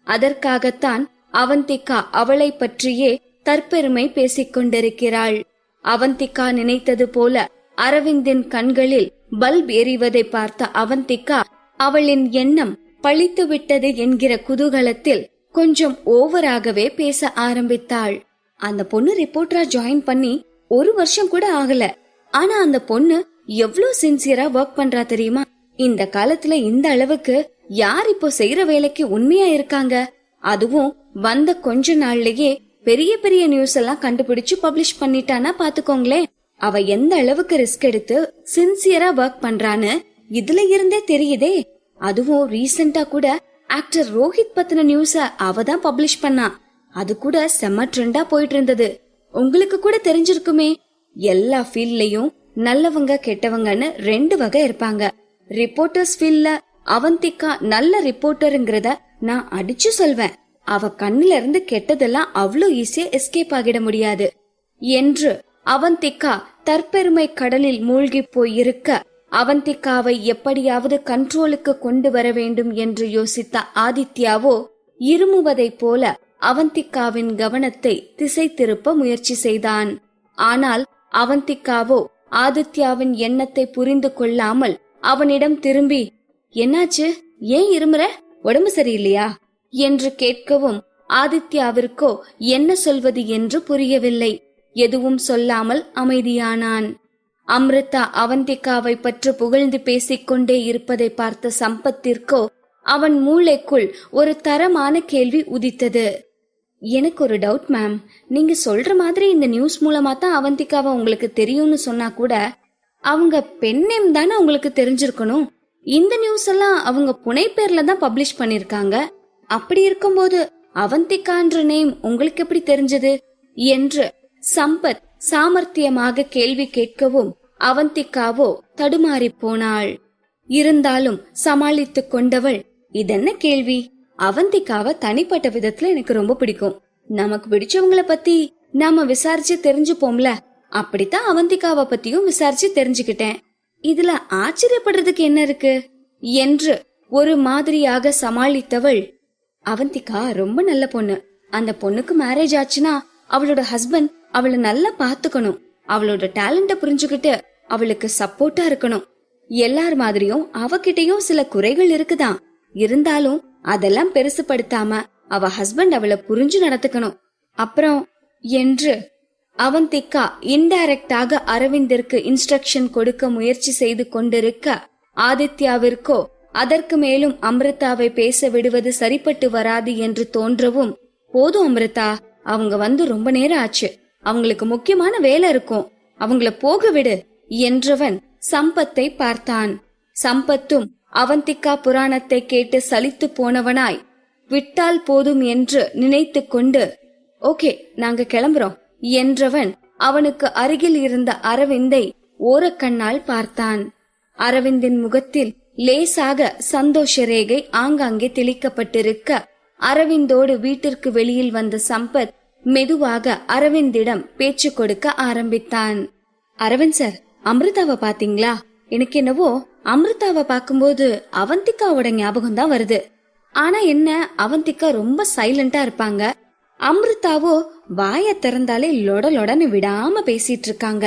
அதற்காகத்தான் அவந்திகா அவளை பற்றியே தற்பெருமை பேசிக் கொண்டிருக்கிறாள். அவந்திகா நினைத்தது போல அரவிந்தின் கண்களில் பல்ப் எறிவதை பார்த்த அவந்திகா அவளின் எண்ணம் பழித்து விட்டது என்கிற குதூகலத்தில் கொஞ்சம் ஓவராகவே பேச ஆரம்பித்தாள். அந்த பொண்ணு ரிப்போர்ட்டரா ஜாயின் பண்ணி 1 வருஷம் கூட ஆகல. ஆனா அந்த பொண்ணு எவ்வளவு சின்சியரா ஒர்க் பண்றா தெரியுமா? இந்த காலத்துல இந்த அளவுக்கு யார் இப்போ செய்யற வேலைக்கு உண்மையா இருக்காங்க? அதுவும் வந்த கொஞ்ச நாள்லயே பெரிய பெரிய நியூஸ் எல்லாம் கண்டுபிடிச்சு பப்ளிஷ் பண்ணிட்டானா பாத்துக்கோங்களேன். அவ எந்த அளவுக்கு ரிஸ்க் எடுத்து சின்சியரா ஒர்க் பண்றான்னு இதுல இருந்தே தெரியுதே. அதுவும் ரீசெண்டா கூட ஆக்டர் ரோஹித் பத்தின நியூஸ அவ தான் பப்ளிஷ் பண்ணா. அது கூட செம்ம ட்ரெண்டா போயிட்டு இருந்தது. உங்களுக்கு கூட தெரிஞ்சிருக்குமே, எல்லா ஃபீல்ட்லயும் நல்லவங்க கெட்டவங்கன்னு 2 வகை இருப்பாங்க. ரிப்போர்ட்டர்ஸ் ஃபீல்ட்ல அவந்திகா நல்ல ரிப்போர்ட்டருங்கிறத நான் அடிச்சு சொல்வேன். அவ கண்ணுல இருந்து கெட்டதெல்லாம் அவ்வளோ ஈஸியா எஸ்கேப் ஆகிட முடியாது என்று அவந்திகா தற்பெருமை கடலில் மூழ்கி போயிருக்க, அவந்திகாவை எப்படியாவது கண்ட்ரோலுக்கு கொண்டு வர வேண்டும் என்று யோசித்த ஆதித்யாவோ இருமுவதைப் போல அவந்திகாவின் கவனத்தை திசை திருப்ப முயற்சி செய்தான். ஆனால் அவந்திகாவோ ஆதித்யாவின் எண்ணத்தை புரிந்து கொள்ளாமல் அவனிடம் திரும்பி, என்னாச்சு, ஏன் இருமுற, உடம்பு சரியில்லையா என்று கேட்கவும் ஆதித்யாவிற்கோ என்ன சொல்வது என்று புரியவில்லை. எதுவும் சொல்லாமல் அமைதியானான். அம்ரிதா அவந்திகாவை பற்றி புகழ்ந்து பேசிக்கொண்டே இருப்பதை பார்த்த சம்பத்திற்கோ அவன் மூளைக்குள் ஒரு தரமான கேள்வி உதித்தது. எனக்கு ஒரு டவுட் மேம், நீங்க சொல்ற மாதிரி இந்த நியூஸ் மூலமா தான் அவந்திகாவை உங்களுக்கு தெரியும்னு சொன்னா கூட அவங்க பெண் நேம் தானே உங்களுக்கு தெரிஞ்சிருக்கணும். இந்த நியூஸ் எல்லாம் அவங்க புனை பேர்ல தான் பப்ளிஷ் பண்ணிருக்காங்க. அப்படி இருக்கும்போது அவந்திகான்ற நேம் உங்களுக்கு எப்படி தெரிஞ்சது என்று சம்பத் சாமர்த்தியமாக கேள்வி கேட்கவும் அவந்திகாவோ தடுமாறி போனாள். இருந்தாலும் சமாளித்துக் கொண்டவள், இதென்ன கேள்வி, அவந்திகாவை தனிப்பட்ட விதத்துல எனக்கு ரொம்ப பிடிக்கும். நமக்கு பிடிச்சவங்கள பத்தி நாம விசாரிச்சு தெரிஞ்சுப்போம்ல, அப்படித்தான் அவந்திகாவை பத்தியும் விசாரிச்சு தெரிஞ்சுக்கிட்டேன். இதுல ஆச்சரியப்படுறதுக்கு என்ன இருக்கு என்று ஒரு மாதிரியாக சமாளித்தவள், அவந்திகா ரொம்ப நல்ல பொண்ணு. அந்த பொண்ணுக்கு மேரேஜ் ஆச்சுன்னா அவளோட ஹஸ்பண்ட் அவளை நல்லா பாத்துக்கணும். அவளோட டேலண்ட புரிஞ்சுக்கிட்டு அவளுக்கு சப்போர்ட்டா இருக்கணும். எல்லார் மாதிரியும் அவகிட்டயும் சில குறைகள் இருக்குதான். இருந்தாலும் அதெல்லாம் பெருசுபடுத்தாம அவ ஹஸ்பண்ட் அவளை புரிஞ்சு நடத்துக்கணும். அப்புறம் என்று அவந்திகா இன்டைரக்டாக அரவிந்திற்கு இன்ஸ்ட்ரக்ஷன் கொடுக்க முயற்சி செய்து கொண்டிருக்க, ஆதித்யாவிற்கோ அதற்கு மேலும் அம்ரிதாவை பேச விடுவது சரிப்பட்டு வராது என்று தோன்றவும், போதும் அம்ரிதா, அவங்க வந்து ரொம்ப நேரம் ஆச்சு, அவங்களுக்கு முக்கியமான வேலை இருக்கும், அவங்கள போக விடு என்றவன் சம்பத்தை பார்த்தான். சம்பத்தும் அவந்திகா புராணத்தை கேட்டு சலித்து போனவனாய் விட்டால் போதும் என்று நினைத்து கொண்டு, ஓகே நாங்க கிளம்புறோம் என்றவன் அவனுக்கு அருகில் இருந்த அரவிந்தை ஓரக்கண்ணால் பார்த்தான். அரவிந்தின் முகத்தில் லேசாக சந்தோஷ ரேகை ஆங்காங்கே தெளிக்கப்பட்டிருக்க, அரவிந்தோடு வீட்டிற்கு வெளியில் வந்த சம்பத் மெதுவாக அரவிந்திடம் பேச்சு கொடுக்க ஆரம்பித்தான். அரவிந்த் சார், அம்ரிதாவை பாத்தீங்களா? எனக்கு என்னவோ அம்ரிதாவை பார்க்கும்போது அவந்திகாவோட ஞாபகம் தான் வருது. ஆனா என்ன, அவந்திகா ரொம்ப சைலண்டா இருப்பாங்க, அம்ரிதாவோ வாய திறந்தாலே லொட லொடன்னு விடாம பேசிட்டு இருக்காங்க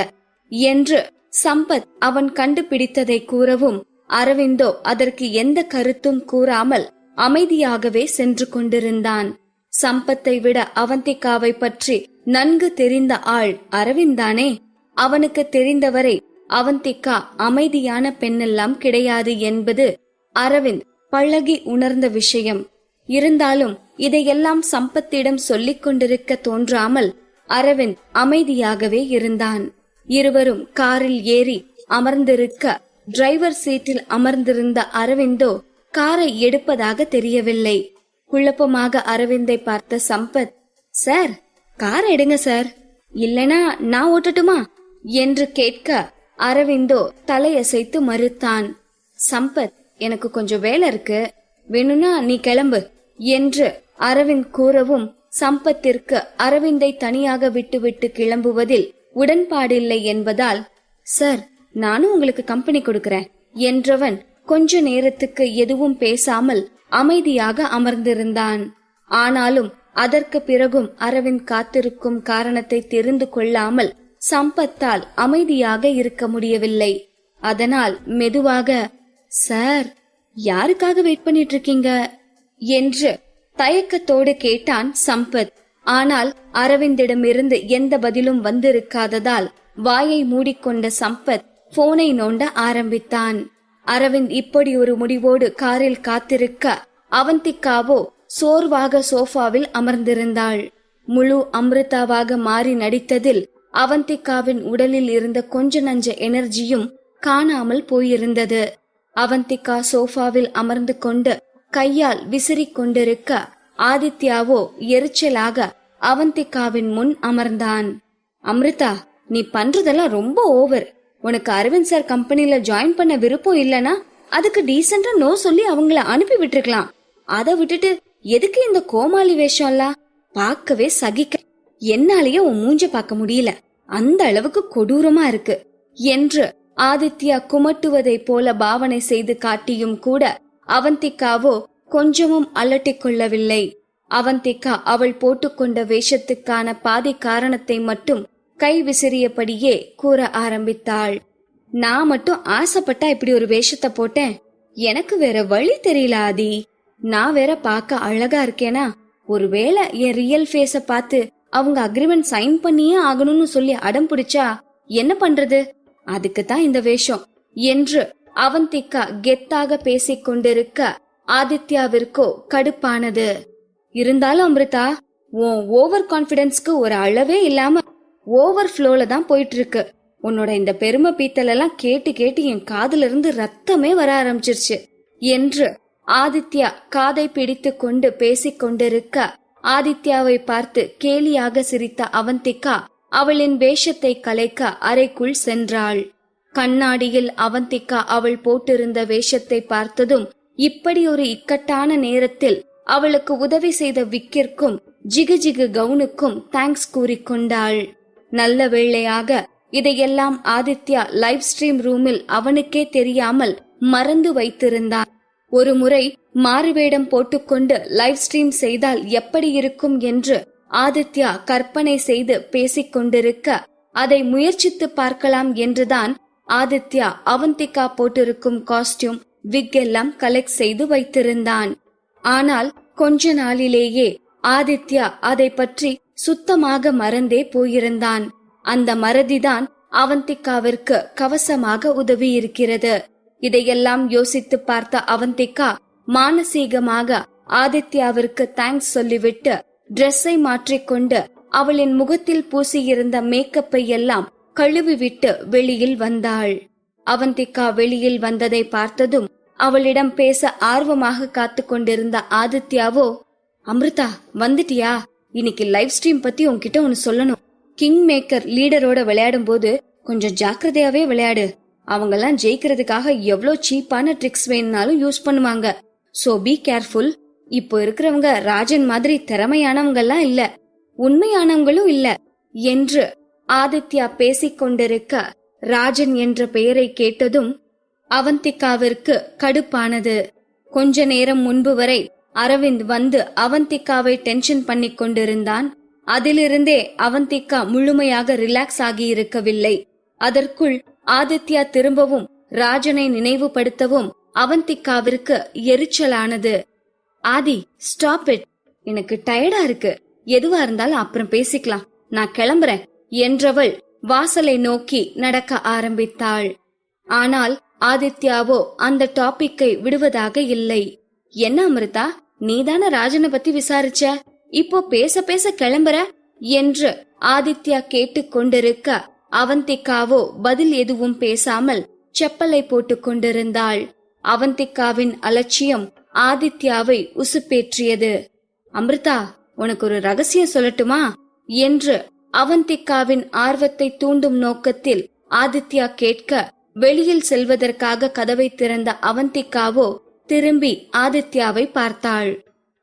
என்று சம்பத் அவன் கண்டுபிடித்ததை கூறவும், அரவிந்தோ அதற்கு எந்த கருத்தும் கூறாமல் அமைதியாகவே சென்று கொண்டிருந்தான். சம்பத்தை விட அவந்திகாவை பற்றி நன்கு தெரிந்த ஆள் அரவிந்தானே. அவனுக்கு தெரிந்தவரை அவந்திகா அமைதியான பெண்ணெல்லாம் கிடையாது என்பது அரவிந்த் பழகி உணர்ந்த விஷயம். இருந்தாலும் இதையெல்லாம் சம்பத்திடம் சொல்லிக் கொண்டிருக்க தோன்றாமல் அரவிந்த் அமைதியாகவே இருந்தான். இருவரும் காரில் ஏறி அமர்ந்திருக்க, டிரைவர் சீட்டில் அமர்ந்திருந்த அரவிந்தோ காரை எடுப்பதாக தெரியவில்லை. குழப்பமாக அரவிந்தை பார்த்த சம்பத், சார் காரை எடுங்க சார், இல்லனா நான் ஓட்டட்டுமா என்று கேட்க, அரவிந்தோ தலையசைத்து மறுத்தான். சம்பத், எனக்கு கொஞ்சம் வேலை இருக்கு, வேணும்னா நீ கிளம்பு என்று அரவிந்த் கூறவும், சம்பத்திற்கு அரவிந்தை தனியாக விட்டுவிட்டு கிளம்புவதில் உடன்பாடில்லை என்பதால், சார், நானும் உங்களுக்கு கம்பெனி கொடுக்கறேன் என்றவன் கொஞ்ச நேரத்துக்கு எதுவும் பேசாமல் அமைதியாக அமர்ந்திருந்தான். ஆனாலும் அதற்கு பிறகும் அரவிந்த் காத்திருக்கும் காரணத்தை தெரிந்து கொள்ளாமல் சம்பத்தால் அமைதியாக இருக்க முடியவில்லை. அதனால் மெதுவாக, சார், யாருக்காக வெயிட் பண்ணிட்டு இருக்கீங்க என்று தயக்கத்தோடு கேட்டான் சம்பத். ஆனால் அரவிந்திடமிருந்து எந்த பதிலும் வந்திருக்காததால் வாயை மூடிக்கொண்ட சம்பத் போனை நோண்ட ஆரம்பித்தான். அரவிந்த் இப்படி ஒரு முடிவோடு காரில் காத்திருக்க, அவந்திகாவோ சோர்வாக சோஃபாவில் அமர்ந்திருந்தாள். முழு அமிர்தாவாக மாறி நடித்ததில் அவந்திகாவின் உடலில் இருந்த கொஞ்ச நஞ்ச எனர்ஜியும் காணாமல் போயிருந்தது. அவந்திகா சோஃபாவில் அமர்ந்து கொண்டு கையால் விசிறிக் கொண்டிருக்க, ஆதித்யாவோ எரிச்சலாக அவந்திகாவின் முன் அமர்ந்தான். அமிர்தா, நீ பண்றதெல்லாம் ரொம்ப ஓவர். உனக்கு அரவிந்த் சார் கம்பெனில ஜாயின் பண்ண விருப்பம் இல்லனா அதுக்கு டீசெண்டா நோ சொல்லி அவங்கள அனுப்பி விட்டுருக்கலாம். அதை விட்டுட்டு எதுக்கு இந்த கோமாளி வேஷம்லாம்? பார்க்கவே சகிக்க, என்னாலேயே உன் மூஞ்ச பார்க்க முடியல, அந்த அளவுக்கு கொடூரமா இருக்கு என்று ஆதித்யா குமட்டுவதை போல பாவனை செய்து காட்டியும் கூட அவந்திகாவோ கொஞ்சமும் அலட்டிக் கொள்ளவில்லை. அவந்திகா அவள் போட்டுக்கொண்ட வேஷத்துக்கான பாதி காரணத்தை மட்டும் கை விசிறியபடியே கூற ஆரம்பித்தாள். நான் மட்டும் ஆசைப்பட்டா இப்படி ஒரு வேஷத்தை போட்டேன், எனக்கு வேற வழி தெரியல ஆதி. நான் வேற பார்க்க அழகா இருக்கேனா, ஒருவேளை என் ரியல் ஃபேஸ பார்த்து அவங்க அக்ரிமெண்ட் சைன் பண்ணியே ஆகணும்னு சொல்லி அடம் பிடிச்சா என்ன பண்றது? அதுக்குதான் இந்த வேஷம் என்று அவந்திகா கெத்தாக பேசிக் கொண்டிருக்க, ஆதித்யாவிற்கோ கடுப்பானது. இருந்தாலும் அமிர்தா, உன் ஓவர் கான்பிடன்ஸ்க்கு ஒரு அளவே இல்லாம ஓவர் ஃப்ளோல தான் போயிட்டு இருக்கு. உன்னோட இந்த பெருமை பீத்தல் எல்லாம் கேட்டு கேட்டு என் காதுல இருந்து ரத்தமே வர ஆரம்பிச்சிருச்சு என்று ஆதித்யா காதை பிடித்து கொண்டு பேசிக் கொண்டிருக்க, ஆதித்யாவை பார்த்து கேலியாக சிரித்த அவந்திகா அவளின் வேஷத்தை கலைக்க அறைக்குள் சென்றாள். கண்ணாடியில் அவந்திகா அவள் போட்டிருந்த வேஷத்தை பார்த்ததும் இப்படி ஒரு இக்கட்டான நேரத்தில் அவளுக்கு உதவி செய்த விக்கிற்கும் ஜிகு ஜிகு கவுனுக்கும் தேங்க்ஸ் கூறிக்கொண்டாள். நல்ல வேளையாக இதையெல்லாம் ஆதித்யா லைவ் ஸ்ட்ரீம் ரூமில் அவனுக்கே தெரியாமல் மறந்து வைத்திருந்தான். ஒரு முறை மாறுவேடம் போட்டுக்கொண்டு லைவ் ஸ்ட்ரீம் செய்தால் எப்படி இருக்கும் என்று ஆதித்யா கற்பனை செய்து பேசிக் கொண்டிருக்க, அதை முயற்சித்து பார்க்கலாம் என்றுதான் ஆதித்யா அவந்திகா போட்டிருக்கும் காஸ்டியூம், விக் எல்லாம் கலெக்ட் செய்து வைத்திருந்தான். ஆனால் கொஞ்ச நாளிலேயே ஆதித்யா அதை பற்றி சுத்தமாக மறந்தே போயிருந்தான். அந்த மறதிதான் அவந்திகாவிற்கு கவசமாக உதவி இருக்கிறது. இதையெல்லாம் யோசித்து பார்த்த அவந்திகா மானசீகமாக ஆதித்யாவிற்கு தேங்க்ஸ் சொல்லிவிட்டு டிரெஸ்ஸை மாற்றிக்கொண்டு அவளின் முகத்தில் பூசியிருந்த மேக்கப்பை எல்லாம் கழுவிவிட்டு வெளியில் வந்தாள். அவந்திகா வெளியில் வந்ததை பார்த்ததும் அவளிடம் பேச ஆர்வமாக காத்து கொண்டிருந்த ஆதித்யாவோ, அமிர்தா வந்துட்டியா? இன்னைக்கு லைவ் ஸ்ட்ரீம் பத்தி உன்கிட்ட ஒன்னு சொல்லணும். கிங் மேக்கர் லீடரோட விளையாடும் போது கொஞ்சம் ஜாக்கிரதையாவே விளையாடு. அவங்கெல்லாம் ஜெயிக்கிறதுக்காக எவ்வளவு சீப்பான ட்ரிக்ஸ் வேணும்னாலும் யூஸ் பண்ணுவாங்க. So be careful. இப்போ இருக்கிறவங்க ராஜன் மாதிரி திறமையானவங்க எல்லாம் இல்ல, உண்மையானவங்களும் இல்ல என்று ஆதித்யா பேசிக் கொண்டிருக்க, ராஜன் என்ற பெயரை கேட்டதும் அவந்திகாவிற்கு கடுப்பானது. கொஞ்ச நேரம் முன்பு வரை அரவிந்த் வந்து அவந்திகாவை டென்ஷன் பண்ணி கொண்டிருந்தான். அதிலிருந்தே அவந்திகா முழுமையாக ரிலாக்ஸ் ஆகி இருக்கவில்லை. அதற்குள் ஆதித்யா திரும்பவும் ராஜனை நினைவுபடுத்தவும் அவந்திகாவிற்கு எரிச்சலானது. ஆதி, ஸ்டாப் இட். எனக்கு டயர்டா இருக்கு. எதுவா இருந்தாலும் அப்புறம் பேசிக்கலாம். நான் கிளம்புறேன் என்றவள் வாசலை நோக்கி நடக்க ஆரம்பித்தாள். ஆனால் ஆதித்யாவோ அந்த டாபிக்கை விடுவதாக இல்லை. என்ன அமிர்தா, நீதான ராஜனை பத்தி விசாரிச்ச, இப்போ பேச பேச கிளம்புற என்று ஆதித்யா கேட்டுக் கொண்டிருக்க, அவந்திகாவோ பதில் எதுவும் பேசாமல் செப்பலை போட்டுக் கொண்டிருந்தாள். அவந்திகாவின் அலட்சியம் ஆதித்யாவை உசுப்பேற்றியது. அமிர்தா, உனக்கு ஒரு ரகசியம் சொல்லட்டுமா என்று அவந்திகாவின் ஆர்வத்தை தூண்டும் நோக்கத்தில் ஆதித்யா கேட்க, வெளியில் செல்வதற்காக கதவை திறந்த அவந்திகாவோ திரும்பி ஆதித்யாவை பார்த்தாள்.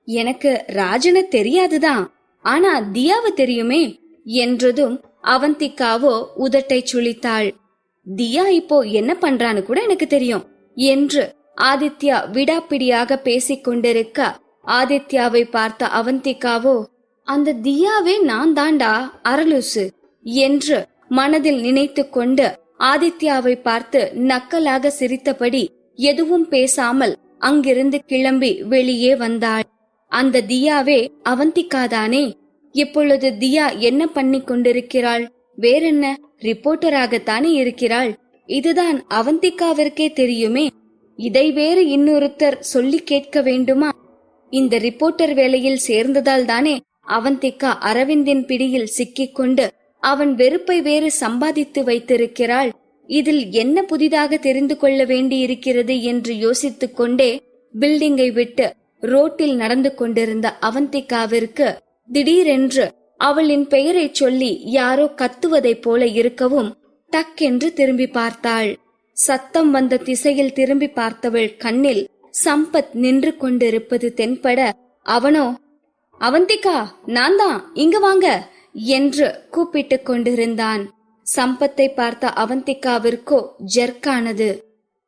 எனக்கு ராஜனை தெரியாதுதான், ஆனா தியாவை தெரியுமே என்றதும் அவந்திகாவோ உதட்டை சுளித்தாள். தியா இப்போ என்ன பண்றான்னு கூட எனக்கு தெரியும் என்று ஆதித்யா விடாப்பிடியாக பேசிக் கொண்டிருக்க, ஆதித்யாவை பார்த்த அவந்திகாவோ, அந்த தியாவே நான் தாண்டா அரலூசு என்று மனதில் நினைத்து கொண்டு ஆதித்யாவை பார்த்து நக்கலாக சிரித்தபடி எதுவும் பேசாமல் அங்கிருந்து கிளம்பி வெளியே வந்தாள். அந்த தியாவே அவந்திகாதானே? இப்பொழுது தியா என்ன பண்ணி கொண்டிருக்கிறாள்? வேறென்ன, ரிப்போர்ட்டராகத்தானே இருக்கிறாள். இதுதான் அவந்திகாவிற்கே தெரியுமே. இதை வேறு இன்னொருத்தர் சொல்லி கேட்க வேண்டுமா? இந்த ரிப்போர்ட்டர் வேலையில் சேர்ந்ததால் தானே அவந்திகா அரவிந்தின் பிடியில் சிக்கிக்கொண்டு அவன் வெறுப்பை வேறு சம்பாதித்து வைத்திருக்கிறாள். இதில் என்ன புதிதாக தெரிந்து கொள்ள வேண்டியிருக்கிறது என்று யோசித்துக் கொண்டே பில்டிங்கை விட்டு ரோட்டில் நடந்து கொண்டிருந்த அவந்திகாவிற்கு திடீரென்று அவளின் பெயரை சொல்லி யாரோ கத்துவதைப் போல இருக்கவும் டக்கென்று திரும்பி பார்த்தாள். சத்தம் வந்த திசையில் திரும்பி பார்த்தவள் கண்ணில் சம்பத் நின்று கொண்டிருப்பது தென்பட, அவனோ, அவந்திகா, நான் தான், இங்க வாங்க என்று கூப்பிட்டு கொண்டிருந்தான். சம்பத்தை பார்த்த அவந்திகாவிற்கோ ஜெர்க்கானது.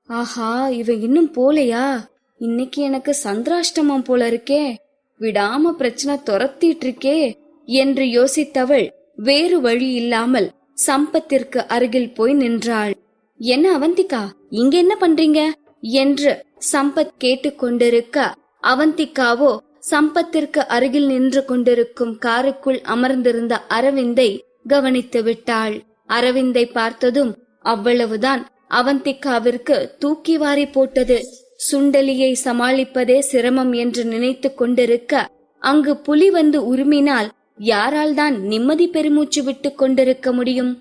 ஆஹா, இவ இன்னும் போலையா? இன்னைக்கு எனக்கு சந்திராஷ்டமம் போல இருக்கே, விடாம பிரச்சனை துரத்திட்டு இருக்கே என்று யோசித்தவள் வேறு வழி இல்லாமல் சம்பத்திற்கு அருகில் போய் நின்றாள். என்ன அவந்திகா, இங்க என்ன பண்றீங்க என்று சம்பத் கேட்டுக்கொண்டிருக்க, அவந்திகாவோ சம்பத்திற்கு அருகில் நின்று கொண்டிருக்கும் காருக்குள் அமர்ந்திருந்த அரவிந்தை கவனித்து விட்டாள். அரவிந்தை பார்த்ததும் அவ்வளவுதான், அவந்திகாவிற்கு தூக்கி வாரி போட்டது. சுண்டலியை சமாளிப்பதே சிரமம் என்று நினைத்து கொண்டிருக்க, அங்கு புலி வந்து உருமினால் யாரால் தான் நிம்மதி பெருமூச்சு விட்டு கொண்டிருக்க முடியும்?